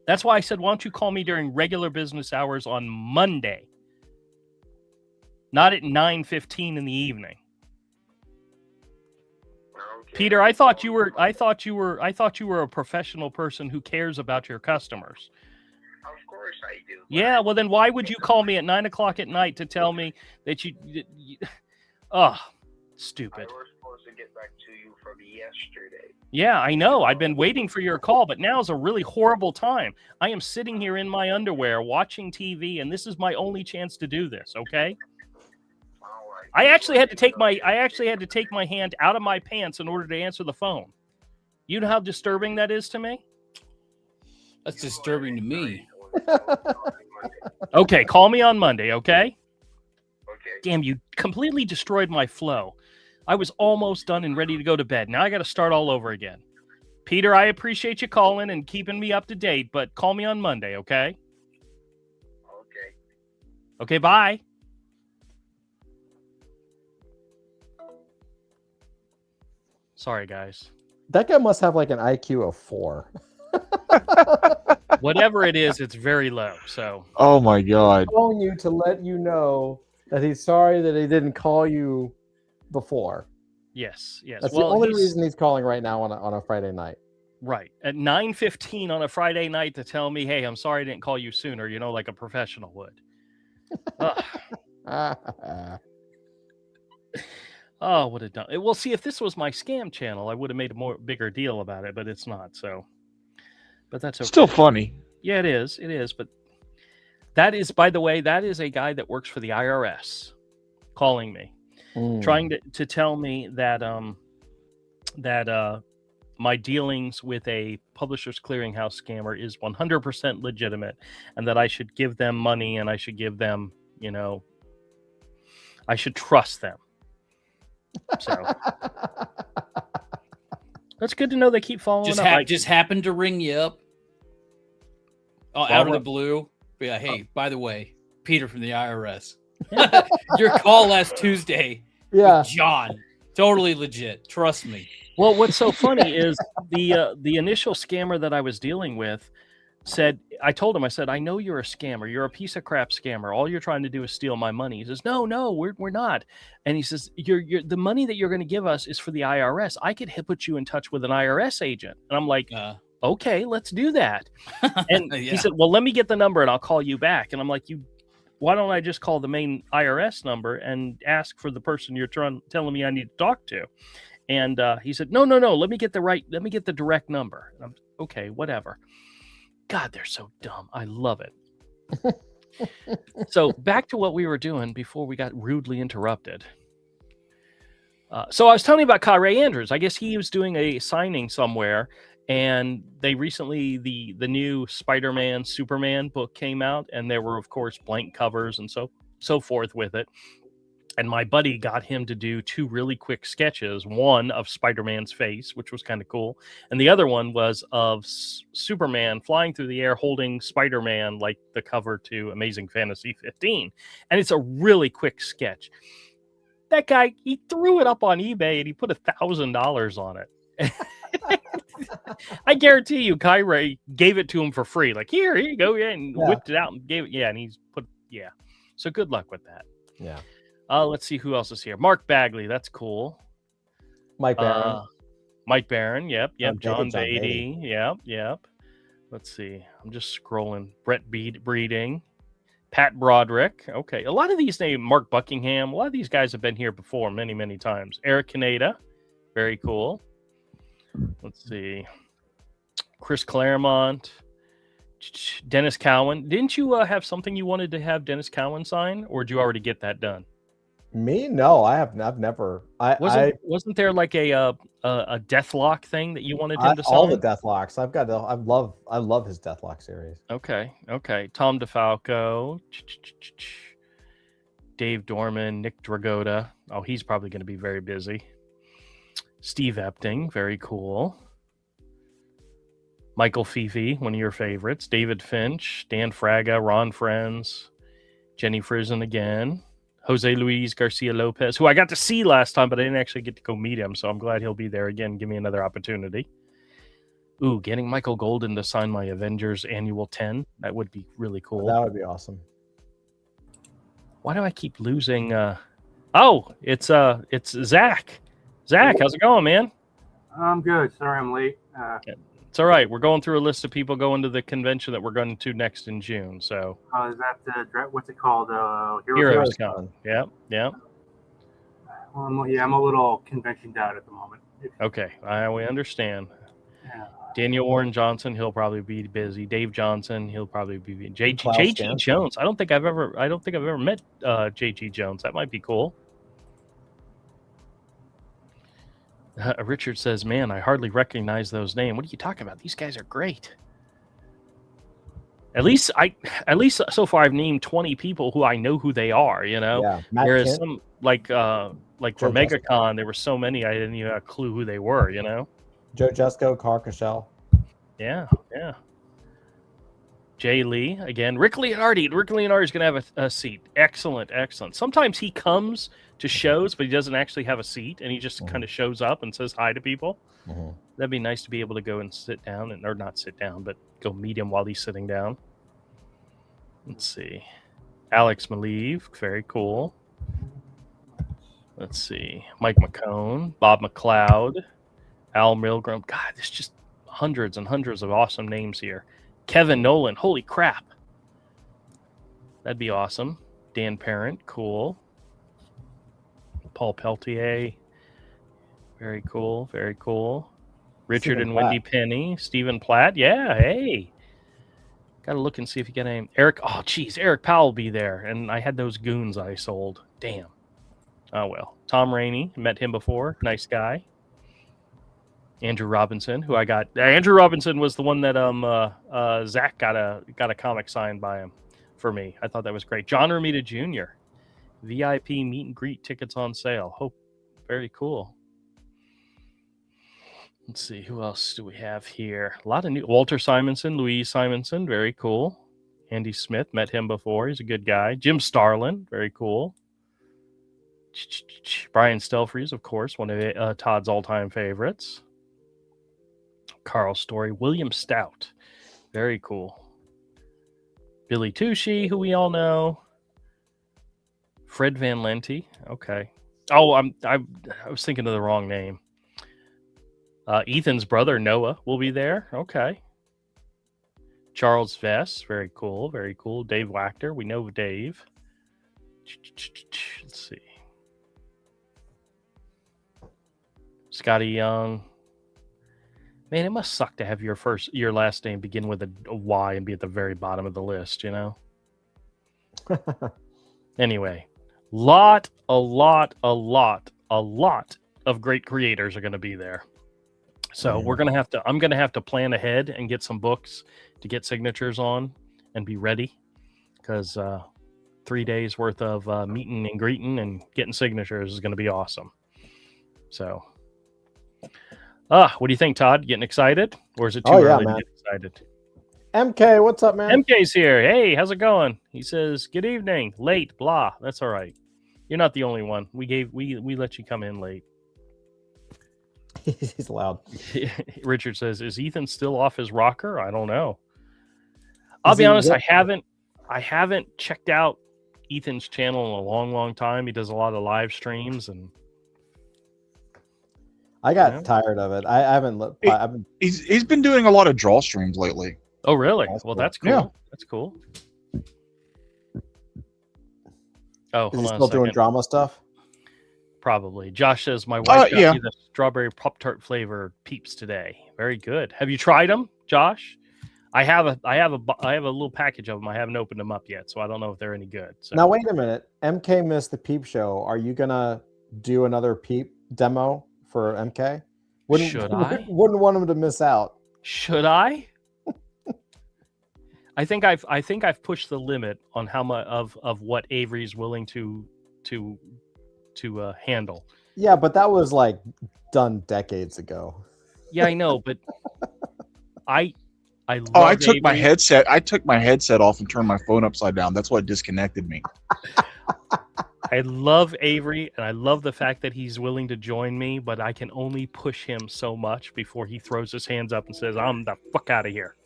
That's why I said, why don't you call me during regular business hours on Monday? Not at 9:15 in the evening. Okay. Peter, I thought you were a professional person who cares about your customers. Of course I do. Yeah, well then why would you call me at 9:00 at night to tell me that you oh, stupid. I was supposed to get back to you from yesterday. Yeah, I know. I've been waiting for your call, but now's a really horrible time. I am sitting here in my underwear watching TV, and this is my only chance to do this, okay? All right. I actually had to take my hand out of my pants in order to answer the phone. You know how disturbing that is to me? That's disturbing to me. Okay, call me on Monday, okay? Okay. Damn, you completely destroyed my flow. I was almost done and ready to go to bed. Now I got to start all over again. Peter, I appreciate you calling and keeping me up to date, but call me on Monday, okay? Okay. Okay, bye. Sorry, guys. That guy must have like an IQ of 4. Whatever it is, it's very low. So, Oh my God. Calling you to let you know that he's sorry that he didn't call you before. yes. That's the only reason he's calling right now on a Friday night. Right. At 9:15 on a Friday night to tell me, hey, I'm sorry I didn't call you sooner, like a professional would. Oh, would have done it. Well, see, if this was my scam channel, I would have made a bigger deal about it, but it's not. So, but that's okay. Still funny. Yeah, it is. It is. But that is, by the way, that is a guy that works for the IRS calling me, trying to tell me that my dealings with a Publishers Clearinghouse scammer is 100% legitimate, and that I should give them money and I should give them, I should trust them. So That's good to know they keep following up. Just happened to ring you up out of the blue. But yeah, hey, by the way, Peter from the IRS. Your call last Tuesday. Yeah, with John, totally legit. Trust me. Well, what's so funny is the initial scammer that I was dealing with said, I told him, I said, I know you're a scammer. You're a piece of crap scammer. All you're trying to do is steal my money. He says, no, we're not. And he says, you're the money that you're going to give us is for the IRS. I could put you in touch with an IRS agent. And I'm like, okay, let's do that. And he said, well, let me get the number and I'll call you back. And I'm like, why don't I just call the main IRS number and ask for the person you're telling me I need to talk to? And he said, no, let me get the direct number. And I'm okay, whatever. God, they're so dumb. I love it. So back to what we were doing before we got rudely interrupted. So I was telling you about Kyle Ray Andrews. I guess he was doing a signing somewhere, and they recently, the new Spider-Man, Superman book came out, and there were, of course, blank covers and so forth with it. And my buddy got him to do 2 really quick sketches, one of Spider-Man's face, which was kind of cool, and the other one was of Superman flying through the air holding Spider-Man, like the cover to Amazing Fantasy 15. And it's a really quick sketch. That guy, he threw it up on eBay and he put $1,000 on it. I guarantee you, Kyle Ray gave it to him for free. Like, here you go, and whipped it out and gave it. Yeah, and he's put, So good luck with that. Yeah. Let's see who else is here. Mark Bagley, that's cool. Mike Barron. Mike Barron, yep. John Beatty. Beatty, yep. Let's see. I'm just scrolling. Brett Breeding. Pat Broderick. Okay. A lot of these names, Mark Buckingham, a lot of these guys have been here before many, many times. Eric Kaneda. Very cool. Let's see. Chris Claremont. Dennis Cowan. Didn't you have something you wanted to have Dennis Cowan sign, or did you already get that done? Me? No, I've never. Wasn't there like a Deathlock thing that you wanted him to sign? All the Deathlocks. I love his Deathlock series. Okay. Tom DeFalco, Dave Dorman, Nick Dragotta. Oh, he's probably going to be very busy. Steve Epting, very cool. Michael Fifi, one of your favorites. David Finch, Dan Fraga, Ron Friends, Jenny Frizen again. Jose Luis Garcia Lopez, who I got to see last time, but I didn't actually get to go meet him, so I'm glad he'll be there again. Give me another opportunity. Ooh, getting Michael Golden to sign my Avengers Annual 10. That would be really cool. That would be awesome. Why do I keep losing? It's Zach. Zach, how's it going, man? I'm good. Sorry I'm late. It's all right. We're going through a list of people going to the convention that we're going to next in June. So, is that what's it called? Heroes Con. Yeah. Well, I'm a little conventioned out at the moment. Okay, we understand. Yeah. Daniel Warren Johnson, he'll probably be busy. Dave Johnson, he'll probably be JG Jones. I don't think I've ever met JG Jones. That might be cool. Richard says, man, I hardly recognize those names. What are you talking about? These guys are great. At least so far I've named 20 people who I know who they are, Yeah, there is some like for MegaCon, there were so many I didn't even have a clue who they were, Joe Jusko, Carl Cashel. Yeah. Jay Lee again. Rick Leonardi. Rick Leonardi is going to have a seat. Excellent. Sometimes he comes to shows, but he doesn't actually have a seat, and he just kind of shows up and says hi to people. Mm-hmm. That'd be nice to be able to go and sit down, or not sit down, but go meet him while he's sitting down. Let's see. Alex Maleev. Very cool. Let's see. Mike McCone. Bob McLeod. Al Milgram. God, there's just hundreds and hundreds of awesome names here. Kevin Nolan. Holy crap. That'd be awesome. Dan Parent. Cool. Paul Peltier. Very cool. Richard Stephen and Platt. Wendy Penny. Stephen Platt. Yeah, hey. Got to look and see if you get any. Eric Powell will be there. And I had those goons I sold. Damn. Oh, well. Tom Rainey. Met him before. Nice guy. Andrew Robinson, who I got. Andrew Robinson was the one that Zach got a comic signed by him for me. I thought that was great. John Romita Jr. VIP meet and greet tickets on sale. Very cool. Let's see, who else do we have here? A lot of new Walter Simonson, Louise Simonson, very cool. Andy Smith, met him before. He's a good guy. Jim Starlin, very cool. Brian Stelfreeze, of course, one of Todd's all-time favorites. Carl Story, William Stout, very cool. Billy Tushy, who we all know. Fred Van Lente, okay. Oh, I was thinking of the wrong name. Ethan's brother Noah will be there. Okay. Charles Vess, very cool, very cool. Dave Wachter, we know Dave. Let's see. Scotty Young. Man, it must suck to have your last name begin with a Y and be at the very bottom of the list, you know? Anyway, a lot of great creators are going to be there. So I'm going to have to plan ahead and get some books to get signatures on and be ready, because 3 days worth of meeting and greeting and getting signatures is going to be awesome. So, what do you think, Todd? Getting excited, or is it too early to get excited? MK, what's up, man? MK's here. Hey, how's it going? He says, "Good evening." Late, blah. That's all right. You're not the only one. We let you come in late. He's loud. Richard says, "Is Ethan still off his rocker?" I don't know. I'll be honest. I haven't checked out Ethan's channel in a long time. He does a lot of live streams, and I got tired of it. I haven't. He's been doing a lot of draw streams lately. Oh, really? That's Well, cool. that's cool. Yeah. That's cool. Oh, Is he hold on a still doing second. drama stuff? Probably. Josh says, "My wife got yeah. me the strawberry Pop-Tart flavor Peeps today. Very good. Have you tried them, Josh?" I have a little package of them. I haven't opened them up yet, so I don't know if they're any good. So. Now wait a minute. MK missed the Peep show. Are you gonna do another Peep demo for MK? Should I? Wouldn't want him to miss out. Should I? I think I've pushed the limit on how much of what Avery's willing to handle. Yeah, but that was like done decades ago. Yeah, I know, but I love I took my Avery. headset. I took my headset off and turned my phone upside down. That's what disconnected me. I love Avery, and I love the fact that he's willing to join me, but I can only push him so much before he throws his hands up and says, "I'm the fuck out of here."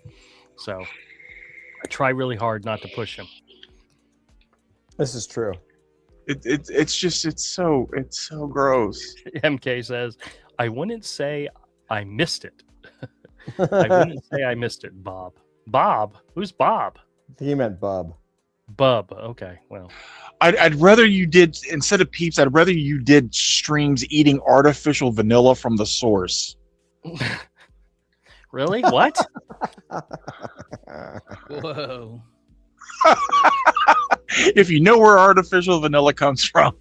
So I try really hard not to push him. This is true. It's so gross. MK says, "I wouldn't say I missed it." I wouldn't say I missed it, Bob. Bob? Who's Bob? He meant Bub. Bub. Okay, well. I'd rather you did, instead of Peeps, I'd rather you did streams eating artificial vanilla from the source. Really? What? Whoa. If you know where artificial vanilla comes from,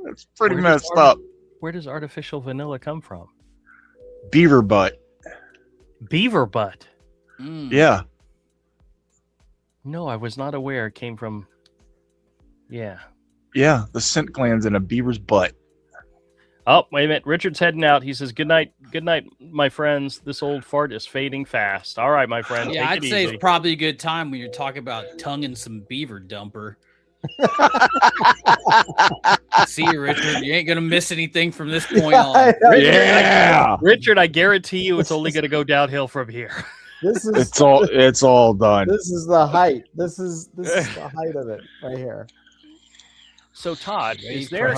it's pretty Where does messed up. Where does artificial vanilla come from? Beaver butt. Beaver butt. Mm. Yeah. No, I was not aware it came from. Yeah. Yeah. The scent glands in a beaver's butt. Oh, wait a minute. Richard's heading out. He says, "Good night, my friends. This old fart is fading fast." All right, my friend. Yeah, take I'd it say easy. it's probably a good time when you're talking about tonguing some beaver dumper. See you, Richard. You ain't gonna miss anything from this point on. Richard, I guarantee you, it's only going to go downhill from here. This is It's all done. This is the height. This is the height of it right here. So, Todd, is there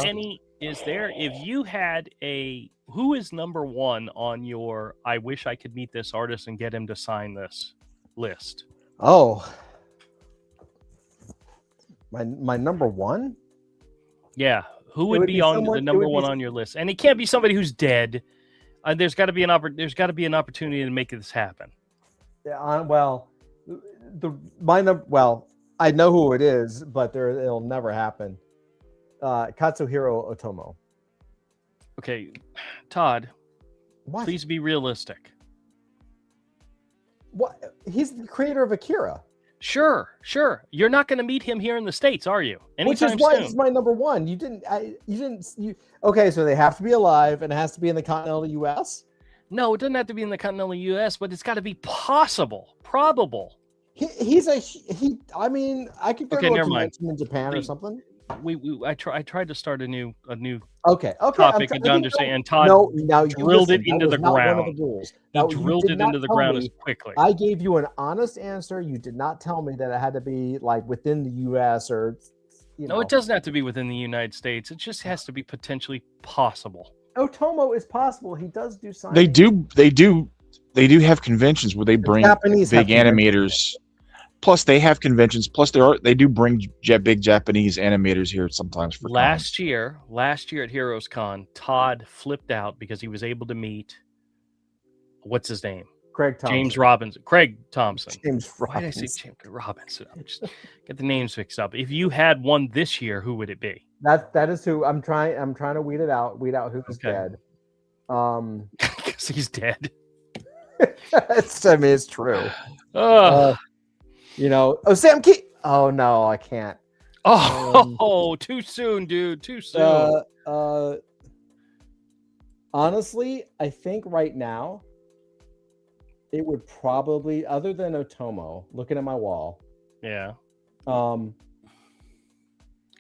if you had who is number one on your "I wish I could meet this artist and get him to sign this" list? Oh, my number one. Yeah, who would would be be on someone- the it number would be one s- on your list? And it can't be somebody who's dead. There's got to be an opportunity to make this happen. Yeah, well, I know who it is, but it'll never happen. Katsuhiro Otomo. Okay, Todd, What? please be realistic. What? He's the creator of Akira, Sure. You're not going to meet him here in the States, are you? which Anytime is why soon. it's my number one. Okay, so they have to be alive and it has to be in the continental U.S. No, it doesn't have to be in the continental U.S., but it's got to be possible, probable. I mean, I could go Okay, to a never mind. convention in Japan or We- something. I tried to start a new Okay. topic and to understand, and Todd No, now you drilled listen, it that into was the not one of ground. the rules. He Now, you drilled did it not into the tell ground me- as quickly. I gave you an honest answer. You did not tell me that it had to be like within the U.S. or, No, it doesn't have to be within the United States. It just has to be potentially possible. Otomo is possible. He does do signing. They do have conventions where they bring Japanese have big animators. Plus, they have conventions. Plus, they do bring big Japanese animators here sometimes for Last year at Heroes Con, Todd flipped out because he was able to meet what's his name? Craig Thompson. James Robinson. Craig Thompson. James Why did I say Robinson. James Robinson? I'm just get the names mixed up. If you had one this year, who would it be? That is who I'm trying to weed out who's Okay. dead. Because he's dead. it's true. Oh, Sam Key. Oh no, I can't. too soon, dude. Too soon. Honestly, I think right now it would probably, other than Otomo, looking at my wall, Yeah.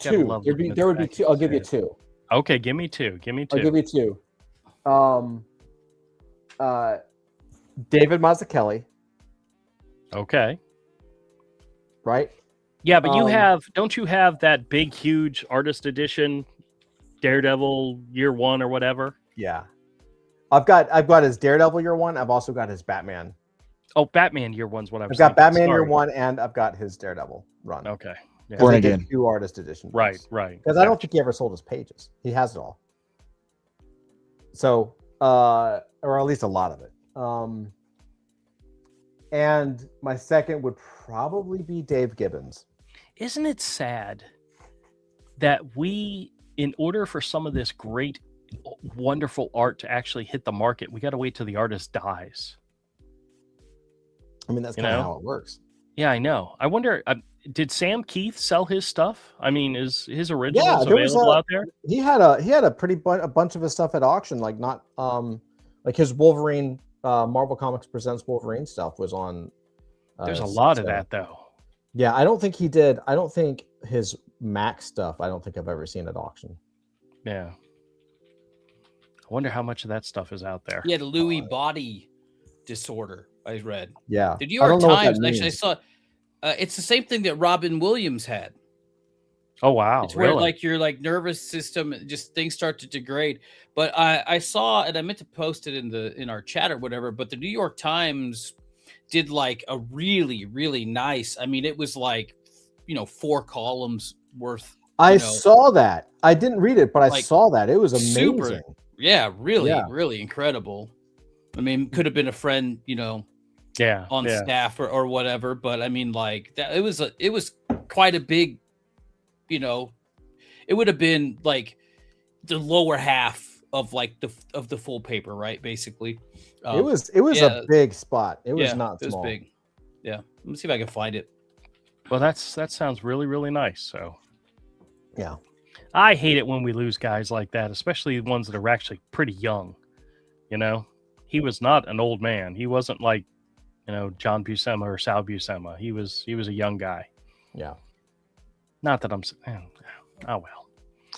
two. love looking at There the would be back two. of I'll his give you head. two. Okay, give me two. I'll give you two. David Mazzucchelli, Okay. right? Yeah, but don't you have that big, huge artist edition Daredevil year one or whatever? Yeah. I've got his Daredevil year one. I've also got his Batman. Oh, Batman year one's what I was I've got thinking. Batman year Sorry. one, and I've got his Daredevil run. Okay. Yeah. Born They did Again. 2 artist editions. Right. Because I don't think he ever sold his pages. He has it all. So, or at least a lot of it. And my second would probably be Dave Gibbons. Isn't it sad that we, in order for some of this great, wonderful art to actually hit the market, we got to wait till the artist dies? I mean, that's You kind of know? how it works. Yeah, I know. I wonder, did Sam Keith sell his stuff? I mean, is his originals there was available out there? He had a a bunch of his stuff at auction, like not like his Wolverine, Marvel Comics Presents Wolverine stuff was on. There's a lot of that though. Yeah, I don't think he did. I don't think his Max stuff. I don't think I've ever seen at auction. Yeah. I wonder how much of that stuff is out there. He had a Lewy body disorder, I read. Yeah, The New I York don't know what that Times, actually, I means. saw it's the same thing that Robin Williams had. Oh wow. It's where really? like your nervous system, just things start to degrade. But I saw, and I meant to post it in our chat or whatever, but the New York Times did like a really, really nice. I mean, it was like 4 columns worth. I saw that. I didn't read it, but I like, saw that. It was amazing. super. Yeah, really, Yeah. really incredible. I mean, could have been a friend, yeah, on yeah. staff or whatever, but I mean, like that it was quite a big, it would have been like the lower half of like the full paper, right? Basically, It was yeah. a big spot. It was not it was small. big. Yeah, let me see if I can find it. Well, that sounds really, really nice. So Yeah. I hate it when we lose guys like that, especially ones that are actually pretty young. He was not an old man. He wasn't like, John Buscema or Sal Buscema. He was a young guy. Yeah. Not that I'm. Oh well.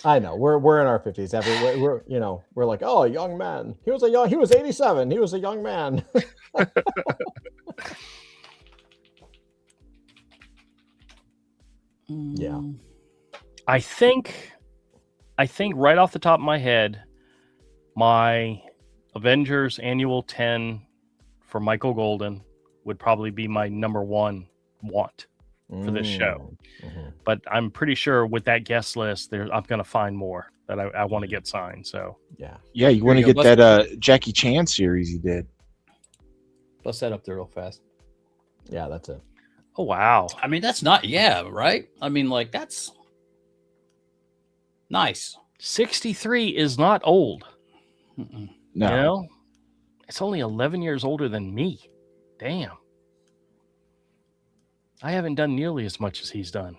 I know. We're in our 50s. We're like, oh, a young man. He was 87. He was a young man. Yeah. I think right off the top of my head, my Avengers Annual 10 for Michael Golden would probably be my number one want for this show. Mm-hmm. But I'm pretty sure with that guest list, I'm going to find more that I want to get signed. So Yeah. Yeah, you want to you get go. that Jackie Chan series he did. Bust that up there real fast. Yeah, that's it. oh wow, I mean, that's not. Yeah, right. I mean, like that's nice. 63 is not old. Mm-mm. No. It's only 11 years older than me. Damn. I haven't done nearly as much as he's done.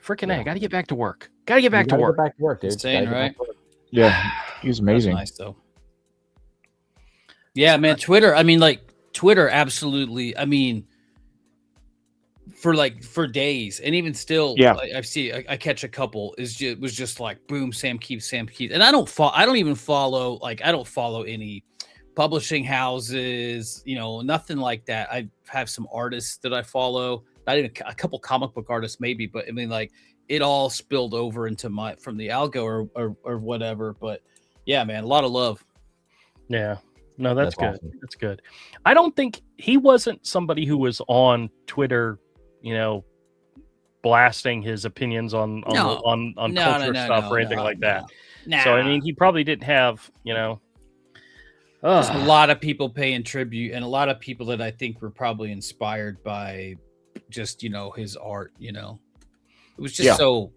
Freaking Yeah. A, got to get back to work. Got to get back You to gotta work. Get back to work, dude. Insane, Gotta get back right? to work. Yeah, he was amazing. That's nice though. Yeah, man. Twitter. I mean, like Twitter. Absolutely. I mean, for days, and even still, Yeah. I catch a couple. Was just like boom, Sam Keith, and I don't even follow. Like, I don't follow any publishing houses. Nothing like that. I have some artists that I follow. Not even a couple comic book artists, maybe, but I mean, like, it all spilled over into from the algo or whatever. But yeah, man, a lot of love. Yeah. No, that's good. awesome. That's good. I don't think he wasn't somebody who was on Twitter, blasting his opinions on culture stuff or anything like that. Nah. So I mean, he probably didn't have, Just a lot of people paying tribute, and a lot of people that I think were probably inspired by just his art. It was just so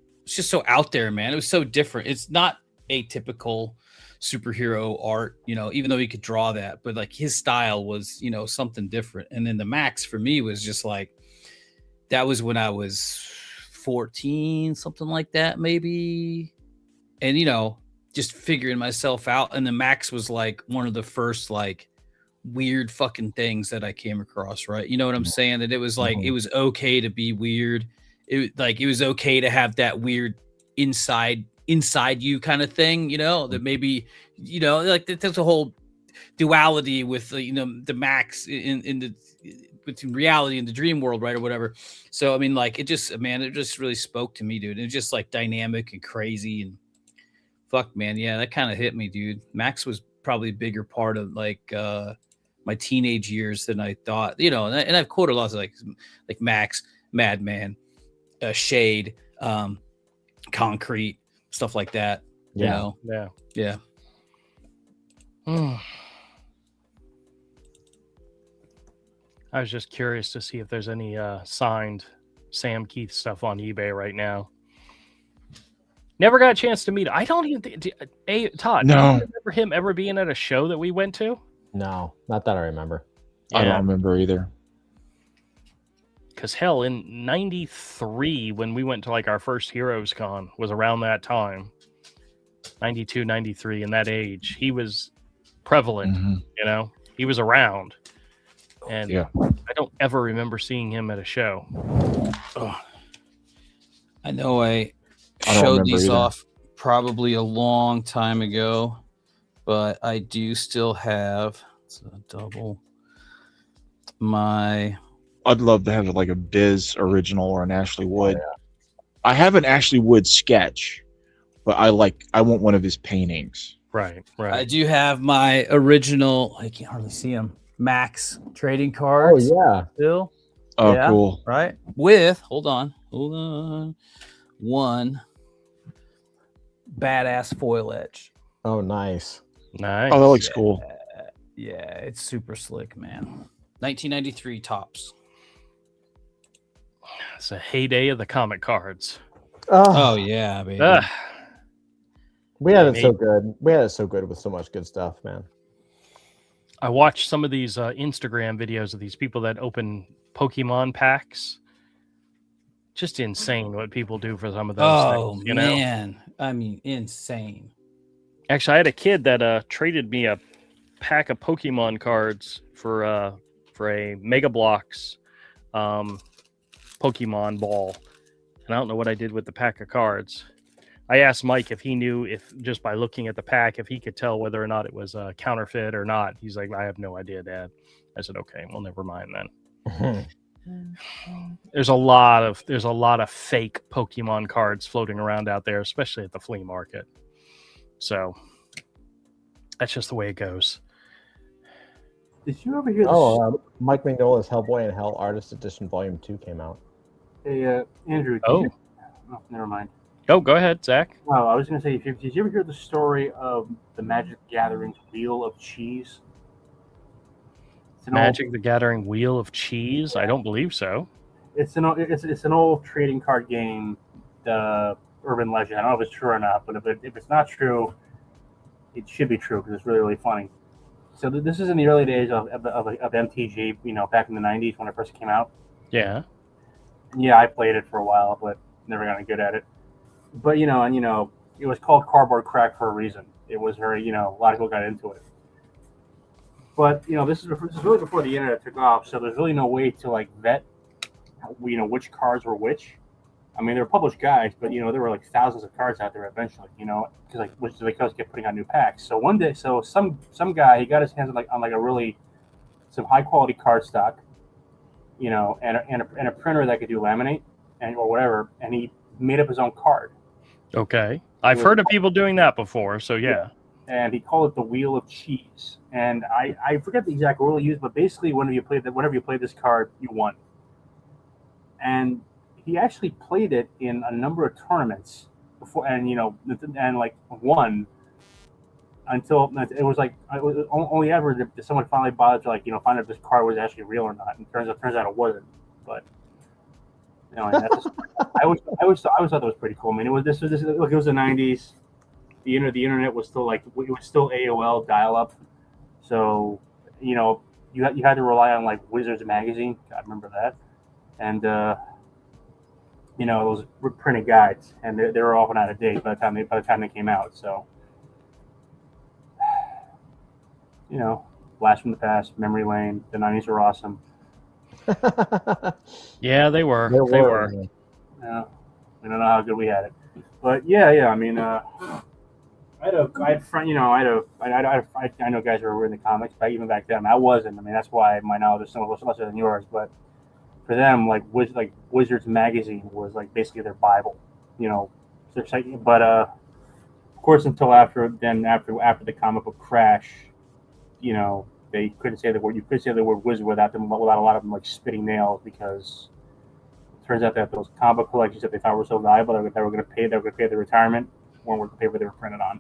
out there, man. It was so different. It's not atypical superhero art, even though he could draw that, but like his style was something different. And then the Max for me was just like, that was when I was 14, something like that, maybe. And just figuring myself out. And the Max was like one of the first like weird fucking things that I came across, right? You know what I'm saying? That it was like it was okay to be weird. It was okay to have that weird inside you kind of thing, that maybe, like there's a whole duality with the Max in the between reality and the dream world, right, or whatever. So I mean, like, it just really spoke to me, dude. It was just like dynamic and crazy, and fuck, man, yeah, that kind of hit me, dude. Max was probably a bigger part of like my teenage years than I thought, and I've quoted lots of like Max, Madman, Shade, Concrete, stuff like that. Yeah. I was just curious to see if there's any signed Sam Keith stuff on eBay right now. Never got a chance to meet him. I don't even think. Todd, No. do you remember him ever being at a show that we went to? No, not that I remember. I don't remember either. Because hell, in '93, when we went to like our first Heroes Con, was around that time. 92, 93, in that age, he was prevalent. He was around, and I don't ever remember seeing him at a show. I know I don't showed remember these either. off probably a long time ago, but I do still have double my. I'd love to have like a Biz original or an Ashley Wood. I have an Ashley Wood sketch, but I want one of his paintings. Right. I do have my original. I can't hardly see them. Max trading cards. Oh yeah, Still. Oh, Yeah. cool. Right. With hold on. One badass foil edge. oh nice. Nice. Oh, that looks cool. Yeah, it's super slick, man. 1993 tops. It's a heyday of the comic cards. Oh yeah, baby. We had it Maybe. so good. We had it so good with so much good stuff, man. I watched some of these Instagram videos of these people that open Pokemon packs. Just insane what people do for some of those things, man. I mean, insane. Actually, I had a kid that traded me a pack of Pokemon cards for a Mega Bloks Pokemon ball. And I don't know what I did with the pack of cards. I asked Mike if he knew, if just by looking at the pack, if he could tell whether or not it was a counterfeit or not. He's like, I have no idea, Dad. I said, okay, well, never mind then. There's a lot of fake Pokemon cards floating around out there, especially at the flea market. So that's just the way it goes. Did you ever hear? Mike Mignola's Hellboy in Hell Artist Edition Volume 2 came out. Hey, Andrew. Oh, Never mind. Oh, go ahead, Zach. Well, I was going to say, did you ever hear the story of the Magic the Gathering's Wheel of Cheese? Magic the Gathering Wheel of Cheese? I don't believe so. It's an old trading card game, the urban legend. I don't know if it's true or not, but if it's not true, it should be true because it's really, really funny. So this is in the early days of MTG, back in the 90s when it first came out. Yeah. Yeah, I played it for a while, but never got good at it. But, it was called Cardboard Crack for a reason. It was very, a lot of people got into it. But this is really before the internet took off, so there's really no way to like vet, which cards were which. I mean, they were published guides, but there were like thousands of cards out there eventually. Because because kept putting out new packs. So one day, some guy, he got his hands on some high quality card stock, and a printer that could do laminate or whatever, and he made up his own card. Okay, I've heard of people doing that before. So yeah. And he called it the Wheel of Cheese. And I forget the exact rule he used, but basically whenever you played this card, you won. And he actually played it in a number of tournaments before, and won until it was only ever did someone finally bother to find out if this card was actually real or not. And turns out it wasn't. But I always thought that was pretty cool. I mean, it was the '90s. The internet was still it was still AOL dial-up, so you had to rely on Wizards magazine. I remember that, and those were printed guides, and they were often out of date by the time they came out. So blast from the past, memory lane. The '90s were awesome. Yeah, they were. They were. Yeah, I don't know how good we had it, but yeah. I mean. I know guys who were in the comics, but even back then I wasn't. I mean, that's why my knowledge is so much lesser than yours. But for them, Wizards magazine was basically their Bible, But of course, until after the comic book crash, they couldn't say the word. You couldn't say the word wizard without a lot of them spitting nails, because it turns out that those comic book collections that they thought were so valuable that they were going to pay their retirement weren't worth the paper they were printed on.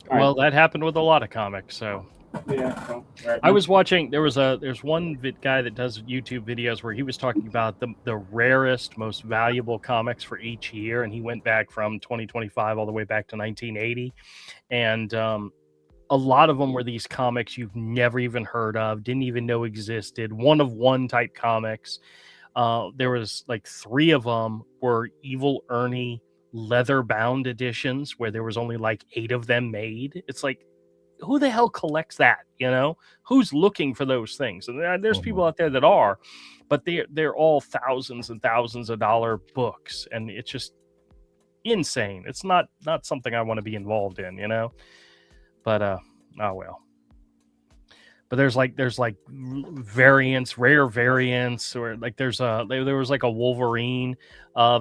Well, that happened with a lot of comics. So yeah, right. I was watching. There's one guy that does YouTube videos where he was talking about the rarest, most valuable comics for each year, and he went back from 2025 all the way back to 1980, and a lot of them were these comics you've never even heard of, didn't even know existed, one of one type comics. There was 3 of them were Evil Ernie leather bound editions where there was only 8 of them made. It's who the hell collects that? Who's looking for those things? And there's people out there that are, but they're all thousands and thousands of dollar books, and it's just insane. It's not something I want to be involved in, but oh well. But there's variants, rare variants, or there was a Wolverine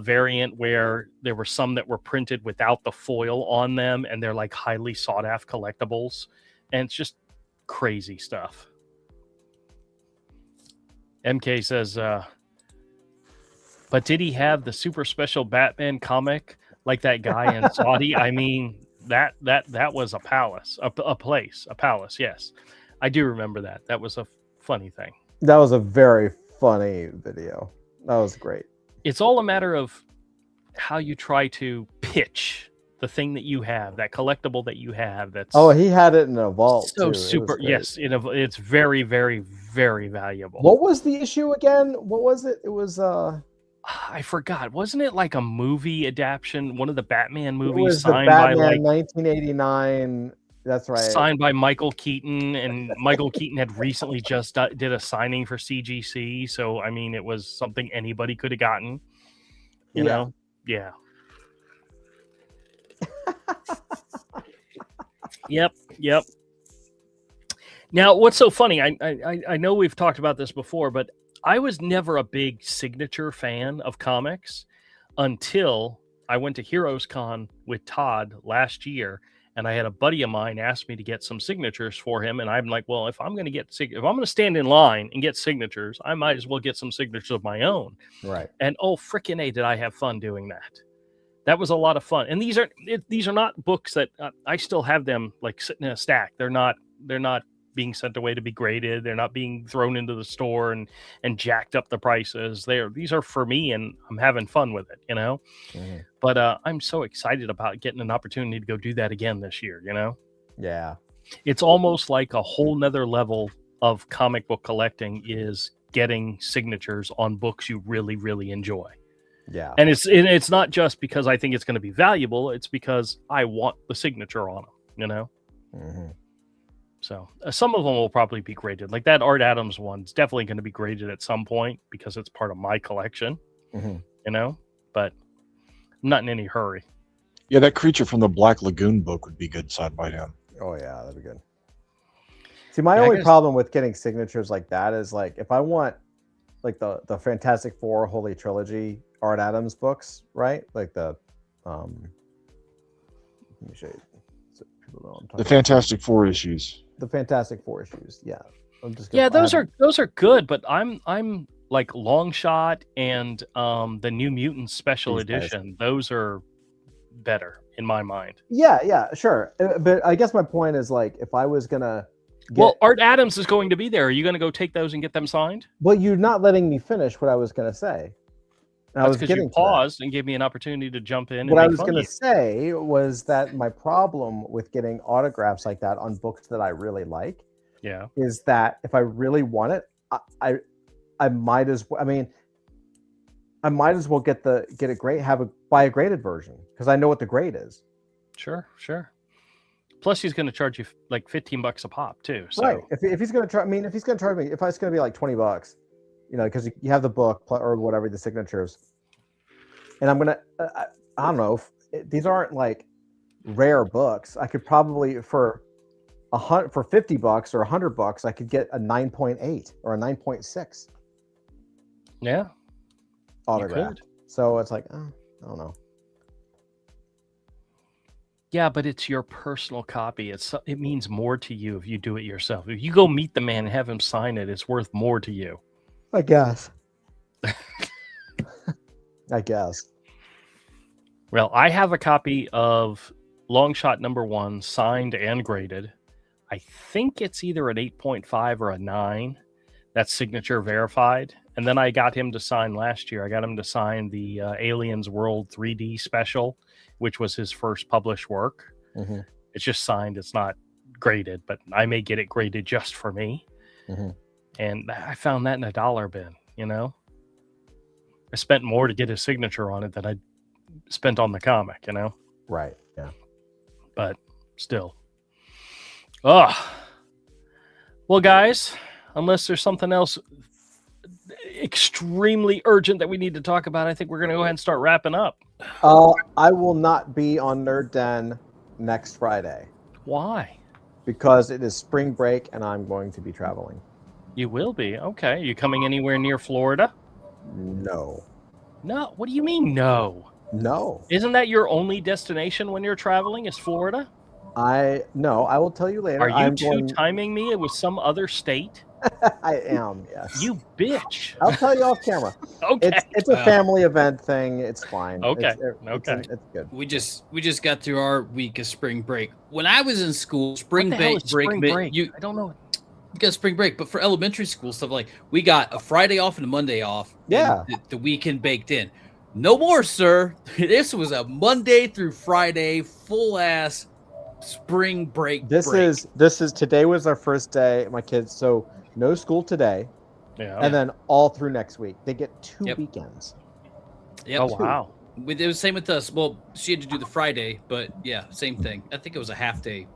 variant where there were some that were printed without the foil on them, and they're highly sought after collectibles, and it's just crazy stuff. MK says, but did he have the super special Batman comic like that guy in Saudi? I mean, that was a palace, a palace. Yes. I do remember that. That was a funny thing. That was a very funny video. That was great. It's all a matter of how you try to pitch the thing that you have, that collectible that you have. That's he had it in a vault. So too. Super. Yes, it's very, very, very valuable. What was the issue again? What was it? It was I forgot. Wasn't it a movie adaptation? One of the Batman movies, it was signed the Batman by 1989. That's right. Signed by Michael Keaton, and Michael Keaton had recently just did a signing for CGC. So, I mean, it was something anybody could have gotten, you know? Yeah. Yep. Now, what's so funny, I know we've talked about this before, but I was never a big signature fan of comics until I went to Heroes Con with Todd last year. And I had a buddy of mine ask me to get some signatures for him. And I'm like, well, if I'm going to stand in line and get signatures, I might as well get some signatures of my own. Right. And frickin' A, did I have fun doing that. That was a lot of fun. And these are not books that I still have them sitting in a stack. They're not being sent away to be graded. They're not being thrown into the store and jacked up the prices. These are for me, and I'm having fun with it, Mm-hmm. But I'm so excited about getting an opportunity to go do that again this year, Yeah. It's almost like a whole nother level of comic book collecting is getting signatures on books you really, really enjoy. Yeah. And it's not just because I think it's going to be valuable. It's because I want the signature on them, Mm-hmm. So some of them will probably be graded. Like that Art Adams one's definitely going to be graded at some point because it's part of my collection, Mm-hmm. you know, but I'm not in any hurry. Yeah, that creature from the Black Lagoon book would be good side by down. Oh yeah, that'd be good. See, my Yeah, I only guess- problem with getting signatures like that is like if I want like the Fantastic Four Holy Trilogy Art Adams books, right? Like the let me show you. So people know what I'm talking The about. Fantastic Four issues. The Fantastic Four issues. Yeah. I'm just gonna, Yeah, I have- those are good, but I'm like Long Shot and the New Mutants Special These guys. Edition. Those are better in my mind. Yeah, sure. But I guess my point is like if I was gonna get, Well, Art Adams is going to be there. Are you going to go take those and get them signed? well, you're not letting me finish what I was gonna say. And I That's was because getting you to that. paused and gave me an opportunity to jump in. What I and was make fun going of to say was that my problem with getting autographs like that on books that I really like you. Yeah. is that if I really want it, I might as well. I mean, I might as well get it great, buy a graded version because I know what the grade is. Sure. Plus, he's going to charge you like $15 a pop too. So Right. If he's going to try, I mean, if he's going to charge me, if it's going to be like $20, you know, because you have the book or whatever, the signatures, and I'm gonna, I don't know, these aren't like rare books. I could probably for $50 or $100, I could get a 9.8 or a 9.6 yeah. autograph. could. So it's like, I don't know. Yeah, but it's your personal copy. It means more to you if you do it yourself. If you go meet the man and have him sign it, it's worth more to you. I guess. I guess. Well, I have a copy of Long Shot #1 signed and graded. I think it's either an 8.5 or a 9. That's signature verified. And then I got him to sign last year. I got him to sign the Aliens World 3D special, which was his first published work. Mm-hmm. It's just signed. It's not graded, but I may get it graded just for me. Mm-hmm. And I found that in a dollar bin, you know? I spent more to get his signature on it than I spent on the comic, you know? Right. Yeah. But still. Oh. Well, guys, unless there's something else extremely urgent that we need to talk about, I think we're going to go ahead and start wrapping up. I will not be on Nerd Den next Friday Why? because it is spring break and I'm going to be traveling. You will be. Okay. You coming anywhere near Florida? No. No. What do you mean, no? No. Isn't that your only destination when you're traveling is Florida? I will tell you later. Are you I'm timing me with some other state? I am, yes. You bitch. I'll tell you off camera. Okay. It's a Wow. family event thing. It's fine. Okay. It's good. We just got through our week of spring break. When I was in school, spring What the hell break, is spring break? you I don't know. got spring break, but for elementary school stuff, like we got a Friday off and a Monday off. and Yeah. the weekend baked in. No more, sir. This was a Monday through Friday, full ass spring break. This is today was our first day. My kids, so no school today, Yeah. and then all through next week. They get 2 Yep. weekends. Yep. Oh wow. It was same with us. Well, she had to do the Friday, but yeah, same thing. I think it was a half day.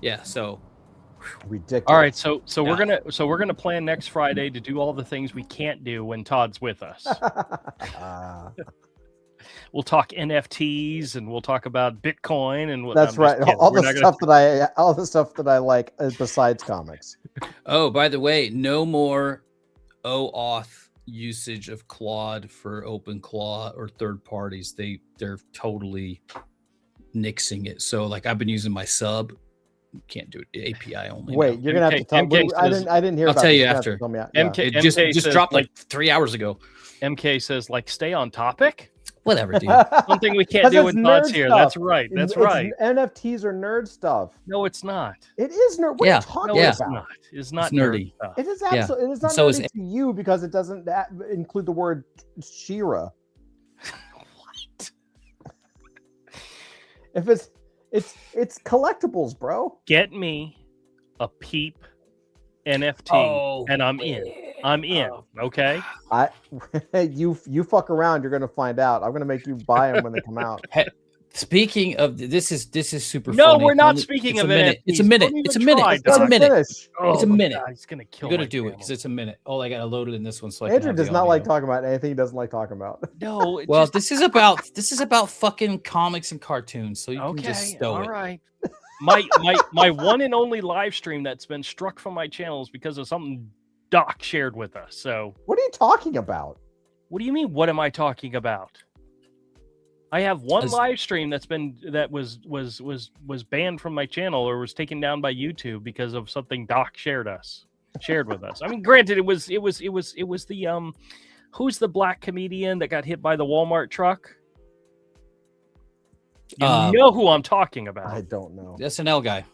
Yeah. So Ridiculous. All right, so we're Yeah. gonna plan next Friday to do all the things we can't do when Todd's with us. We'll talk NFTs and we'll talk about Bitcoin and what. That's right. All the stuff that I like besides comics. Oh, by the way, no more OAuth usage of Claude for OpenClaw or third parties. They're totally nixing it. So like I've been using my sub. Can't do it API only. Wait, now. you're gonna have to tell me. MK I says- didn't hear. I'll about tell this. you You're gonna have after. to tell me. MK It just says, dropped like- like 3 hours ago. MK says like stay on topic. Whatever, dude. Something we can't 'Cause do it's when Todd's nerd here. stuff. That's right. That's It's- right. NFTs are nerd stuff. No, it's not. It is nerd. What Yeah. are you talking No, Yeah. it's about? not. It's not It's nerdy. nerd stuff. It is Yeah. absolutely. It is not So is nerdy it. to you because it doesn't include the word Shira. What? If it's collectibles, bro. Get me a Peep NFT, Oh, and I'm in. I'm in. Okay. You fuck around, you're gonna find out. I'm gonna make you buy them when they come out. Speaking of this is super No, funny. we're not Only- speaking it's of a minute. It's a NFTs. minute. Don't It's a even minute. try, It's a Doc. minute. Finish. It's a minute. God, he's gonna kill. You got to my do it channel. because it's a minute. Oh, I got to load it in this one so I can Andrew have does the not like audio. talking about anything he doesn't like talking about. No, it Well, just, this is about fucking comics and cartoons, so you can just okay. stow All it. right. My one and only live stream that's been struck from my channel is because of something Doc shared with us. So What are you talking about? what do you mean? What am I talking about? I have one As- live stream that was banned from my channel or was taken down by YouTube because of something Doc shared with us. I mean, granted, it was the who's the black comedian that got hit by the Walmart truck? You know who I'm talking about. I don't know. The SNL guy.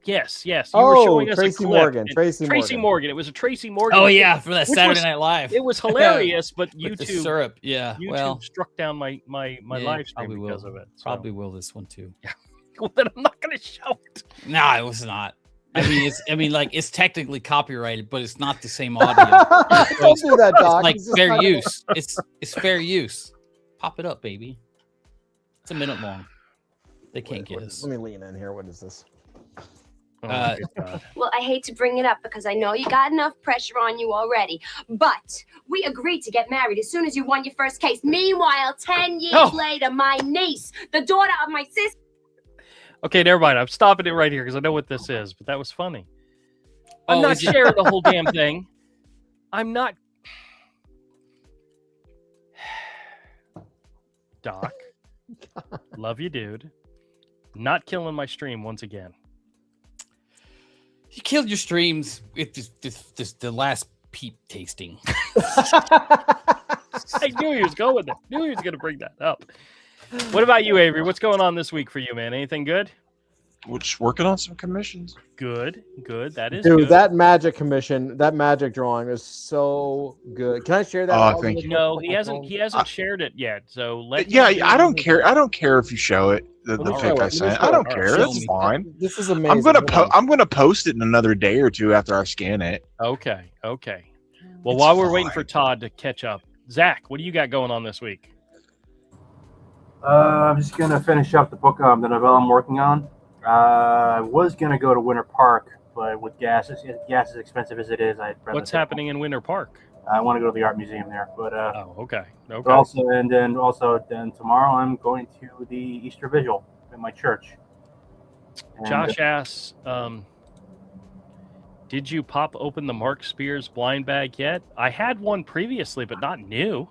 Yes. You were showing us Tracy a clip. Morgan. and- Tracy Morgan. It was a Tracy Morgan. Oh clip. yeah, for that Which Saturday was- Night Live. It was hilarious, but With the YouTube syrup. Yeah. Well, struck down my yeah, live stream probably because will. of it. So. Probably will this one too. Well, then I'm not going to show it. Nah, it was not. It's technically copyrighted, but it's not the same audio. Don't do that, It's Doc. like It's just fair not- use. It's fair use. Pop it up, baby. It's a minute long. They can't get us. Let me lean in here. What is this? Oh, Uh, good God. Well, I hate to bring it up because I know you got enough pressure on you already, but we agreed to get married as soon as you won your first case. Meanwhile, 10 years Oh. later, my niece, the daughter of my sister. Okay, never mind. I'm stopping it right here because I know what this is, but that was funny. I'm Oh, not is it- sharing the whole damn thing. I'm not. Doc, love you, dude. Not killing my stream once again. You killed your streams with the last peep tasting. I knew he was going there. Knew he was going to bring that up. What about you, Avery? What's going on this week for you, man? Anything good? We're just working on some commissions. Good. That is Dude, good. that magic commission, that magic drawing is so good. Can I share that? Oh, all thank with you. No, my he hasn't. phone? He hasn't shared it yet. So let. Yeah, him do I don't his- care. I don't care if you show it. The Let me pic show it. I Let me sent. show I don't it. care. Show That's me. fine. This is amazing. I'm gonna Hold on. I'm gonna post it in another day or two after I scan it. Okay. Well, It's while we're waiting for fine. Todd to catch up, Zach, what do you got going on this week? I'm just gonna finish up the book, the novella I'm working on. I was gonna go to Winter Park, but with gas is expensive as it is. I'd rather What's take- happening in Winter Park? I want to go to the art museum there, but Oh, okay. but also then tomorrow I'm going to the Easter Vigil at my church. And, Josh asks, did you pop open the Mark Spears blind bag yet? I had one previously, but not new.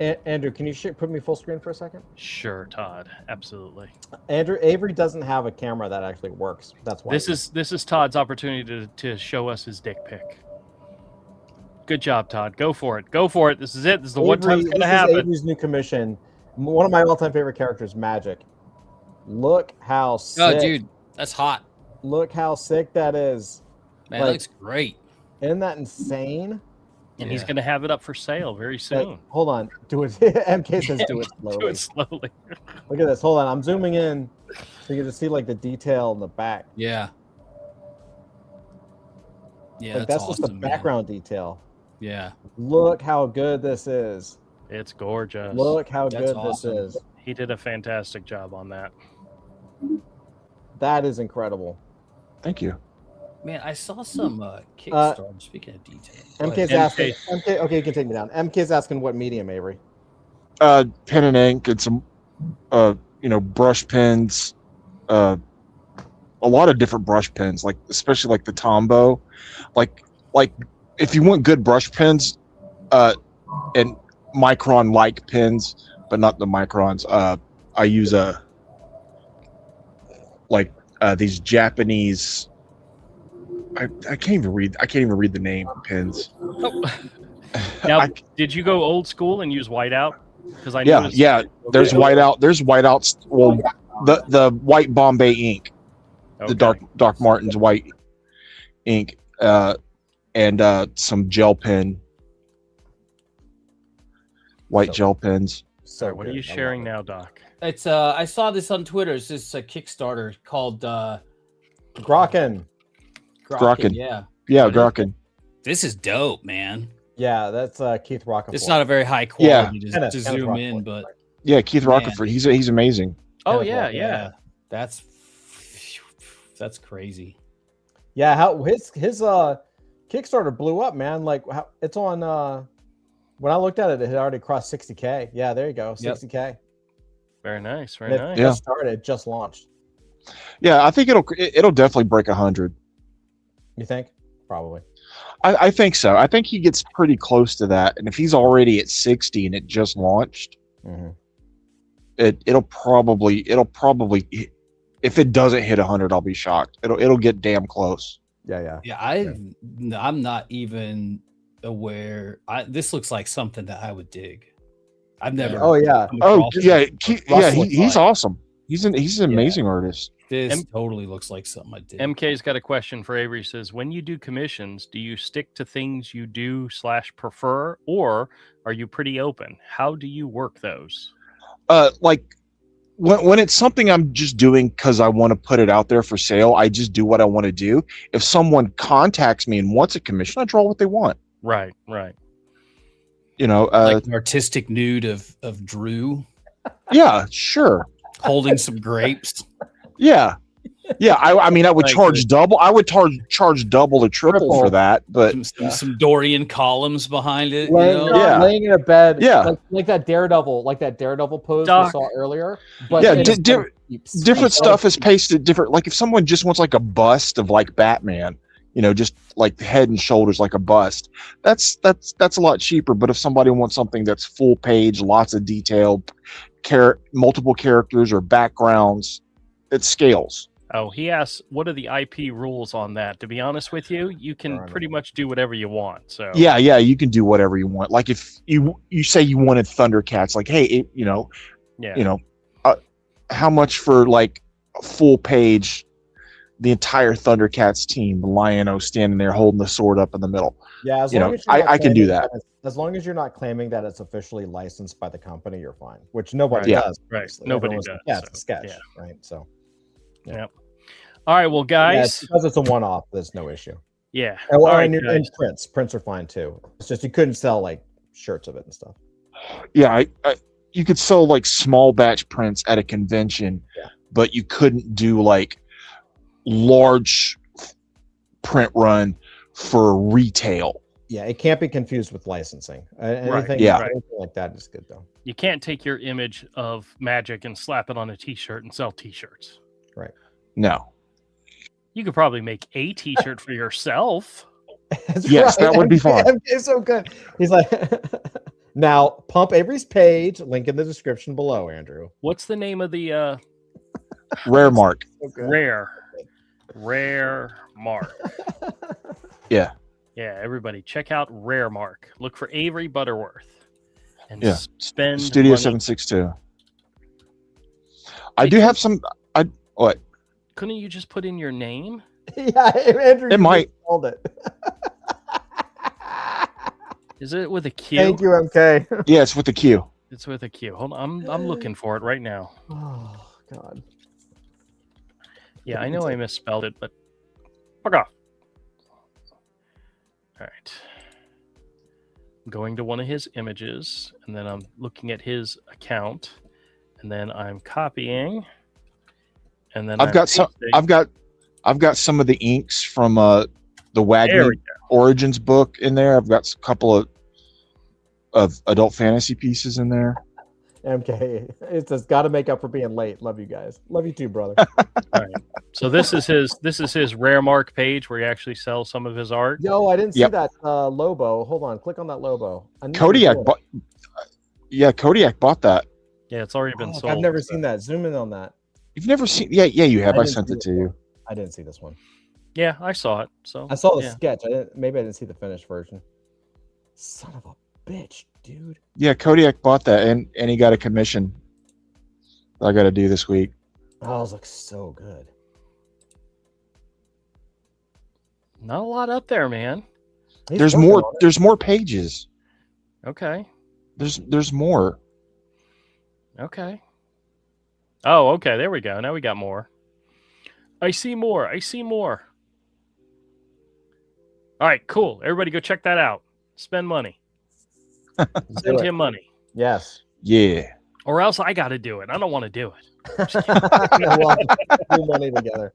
Andrew, can you put me full screen for a second? Sure, Todd. Absolutely. Andrew, Avery doesn't have a camera that actually works. That's why. This is Todd's opportunity to show us his dick pic. Good job, Todd. Go for it. This is it. This is the one time it's Avery- gonna this is happen. Avery's new commission. One of my all-time favorite characters, Magic. Look how sick. Oh, dude, that's hot. Look how sick that is. Man, Like- that looks great. Isn't that insane? And he's Yeah. gonna have it up for sale very Like, soon. hold on. Do it. MK says do it slowly. Do it slowly. Look at this. Hold on. I'm zooming in so you can see like the detail in the back. Yeah. Yeah, Like, that's just the awesome, man. background detail. Yeah. Look how good this is. It's gorgeous. Look how That's good awesome. this is. He did a fantastic job on that. That is incredible. Thank you. Man, I saw some Kickstarter. Speaking of detail. Go MK's ahead. asking. MK, okay, you can take me down. MK's asking what medium, Avery. Pen and ink and some brush pens, a lot of different brush pens, like especially like the Tombow, like if you want good brush pens, and Micron like pens, but not the Microns. I use these Japanese. I can't even read. I can't even read the name pens. Now, did you go old school and use whiteout? Because I Yeah, noticed- yeah. There's Okay. whiteout. There's whiteouts. Well, the white Bombay ink, Okay. the Doc Martens white ink, and some gel pen, white So- gel pens. So What are good. you I love sharing it. now, Doc? It's I saw this on Twitter. It's this Kickstarter called Grokken. Grokken. Yeah. Yeah, What is- Grokken. This is dope, man. Yeah, that's Keith Rockefeller. It's not a very high Yeah. quality to Kenneth zoom in, Rockefeller. but Yeah, Keith Man. Rockefeller. He's amazing. Oh Kenneth yeah, Walker. yeah. That's crazy. Yeah, how his Kickstarter blew up, man. Like how, it's on when I looked at it, it had already crossed 60K. Yeah, there you go. Yep. 60K. Very nice, very And it nice. Yeah. just started, it just launched. Yeah, I think it'll definitely break 100. You think? Probably. I think so. I think he gets pretty close to that, and if he's already at 60 and it just launched, Mm-hmm. it'll probably if it doesn't hit 100, I'll be shocked. It'll get damn close. Yeah. Yeah, I'm not even aware. This looks like something that I would dig. I've never. Oh yeah. come Oh across yeah, this. he's awesome. He's an amazing artist. This totally looks like something I did. MK's got a question for Avery. Says, when you do commissions, do you stick to things you do / prefer, or are you pretty open? How do you work those? Like when it's something I'm just doing because I want to put it out there for sale, I just do what I want to do. If someone contacts me and wants a commission, I draw what they want. Right. You know, Like an artistic nude of Drew yeah, sure. holding some grapes. Yeah. I mean, I would Like charge double. I would charge double or triple for that. But Some Dorian columns behind it. Yeah. Laying in a bed. Yeah. Like that Daredevil pose we Doc. saw earlier. But Yeah, in different stuff is pasted different. Like if someone just wants like a bust of like Batman, just like the head and shoulders like a bust, that's a lot cheaper. But if somebody wants something that's full page, lots of detail, multiple characters or backgrounds, it scales. Oh, he asks, what are the IP rules on that? To be honest with you, you can pretty much do whatever you want. So Yeah, you can do whatever you want. Like if you say you wanted Thundercats, like hey, how much for like a full page, the entire Thundercats team, Lion-O standing there holding the sword up in the middle. Yeah, as You long know, as you're not I can do claiming that. as long as you're not claiming that it's officially licensed by the company, you're fine. Which nobody Yeah. does. Right. obviously. Nobody Everyone's does, like, yeah, it's a so, sketch, yeah. right? So all right, well, yeah, guys. because it's a one-off, there's no issue. Yeah. And, All right, and guys. prints are fine too. It's just you couldn't sell like shirts of it and stuff. Yeah, you could sell like small batch prints at a convention, Yeah. but you couldn't do like large print run for retail. Yeah, it can't be confused with licensing. Anything, Yeah. anything like that is good though. You can't take your image of Magic and slap it on a T-shirt and sell T-shirts. No. You could probably make a T-shirt for yourself. That's Yes, that would be fine. It's so good. He's like, now pump Avery's page. Link in the description below, Andrew. What's the name of the Rare mark. So good. Rare Mark? Yeah. Yeah, everybody check out Rare Mark. Look for Avery Butterworth and Yeah. spend Studio money. 762. I do have some. What? Couldn't you just put in your name? Yeah, Andrew. It might. Called it. Is it with a Q? Thank you, MK. Yeah, it's with the Q. It's with a Q. Hold on, I'm looking for it right now. Oh God. Yeah, I know I misspelled it, but fuck off. All right. I'm going to one of his images, and then I'm looking at his account, and then I'm copying, and then I've got some. I've got some of the inks from the There Wagner we go. Origins book in there. I've got a couple of adult fantasy pieces in there. MK, it says got to make up for being late. Love you guys. Love you too, brother. All right. So this is his Rare Mark page where he actually sells some of his art. Yo, I didn't see Yep. that Lobo. Hold on, click on that Lobo. I need to Kodiak do it. bought. Yeah, Kodiak bought that. Yeah, it's already been Oh, sold. I've never so- seen that. Zoom in on that. You've never seen? Yeah, you have. I I didn't sent see it it. to you. I didn't see this one. Yeah, I saw it. So I saw the yeah. sketch. Maybe I didn't see the finished version. Son of a bitch, dude. Yeah, Kodiak bought that, and he got a commission that I got to do this week. Oh, those look so good. Not a lot up there, man. He's There's working more. on it. There's more pages. Okay. There's more. Okay. Oh, okay. There we go. Now we got more. I see more. I see more. All right, cool. Everybody go check that out. Spend money. Send it. him money. Yes. Yeah. Or else I got to do it. I don't want to do it. No, we'll do money together.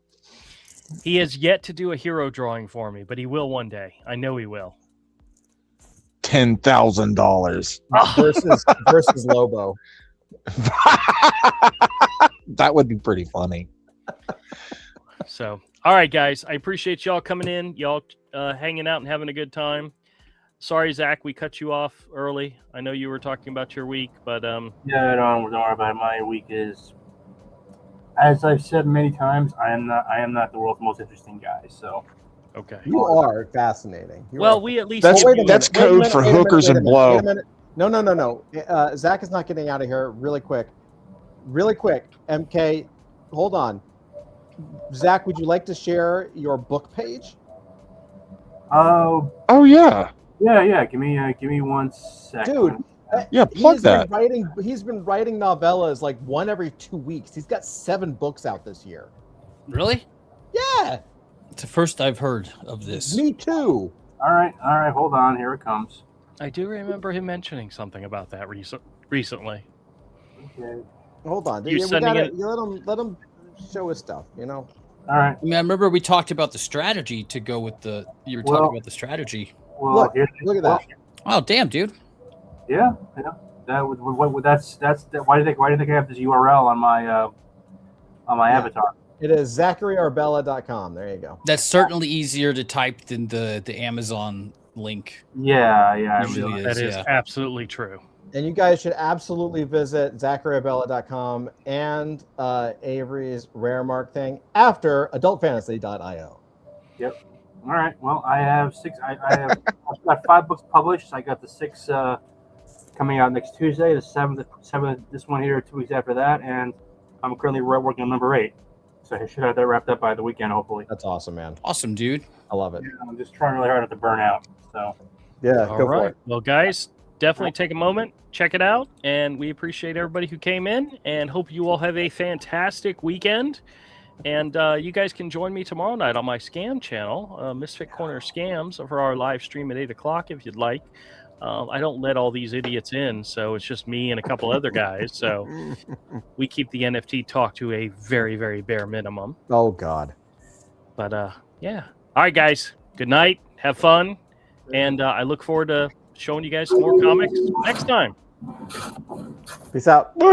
He has yet to do a hero drawing for me, but he will one day. I know he will. $10,000. versus Lobo. That would be pretty funny. So, all right, guys. I appreciate y'all coming in, y'all hanging out and having a good time. Sorry, Zach, we cut you off early. I know you were talking about your week, but Yeah, don't worry about it. My week is, as I've said many times, I am not the world's most interesting guy. So okay. You are fascinating. You Well, are we at least That's Wait a minute, that's wait a code minute, for wait a minute, hookers wait a and minute, blow. wait a minute. No. Zach is not getting out of here. Really quick. MK, hold on. Zach, would you like to share your book page? Oh, Oh yeah, yeah. Give me 1 second. Dude, yeah. Plug that. He's been writing novellas like one every 2 weeks. He's got 7 books out this year. Really? Yeah, It's the first I've heard of this. me too. All right. Hold on. Here it comes. I do remember him mentioning something about that recently. Okay. Hold on. You're We sending gotta, it- let him show his stuff, you know? All right. I mean, I remember we talked about the strategy to go with the. You were Well- talking about the strategy. Well, Look, here, look at that. Oh, damn, dude. Yeah. That would. That's. Why do you think I have this URL on my avatar? It is ZacharyArbella.com. There you go. That's certainly easier to type than the Amazon link. Yeah. I Usually realize. That is yeah. absolutely true. And you guys should absolutely visit ZacharyArbella.com and Avery's Rare Mark thing after AdultFantasy.io. All right. Well, I have 6. I've got 5 books published. I got the 6 coming out next Tuesday. The 7th. This one here 2 weeks after that, and I'm currently working on number 8. So I should have that wrapped up by the weekend, hopefully. That's awesome, man. Awesome, dude. I love it. I'm just trying really hard not to burn out. So Yeah, All go for right. it. Well, guys, definitely take a moment, check it out, and we appreciate everybody who came in, and hope you all have a fantastic weekend. And you guys can join me tomorrow night on my scam channel, Misfit Corner Scams, for our live stream at 8 o'clock if you'd like. I don't let all these idiots in, so it's just me and a couple other guys. So we keep the NFT talk to a very, very bare minimum. Oh, God. But yeah. All right, guys. Good night. Have fun. And I look forward to showing you guys some more comics next time. Peace out. Bye.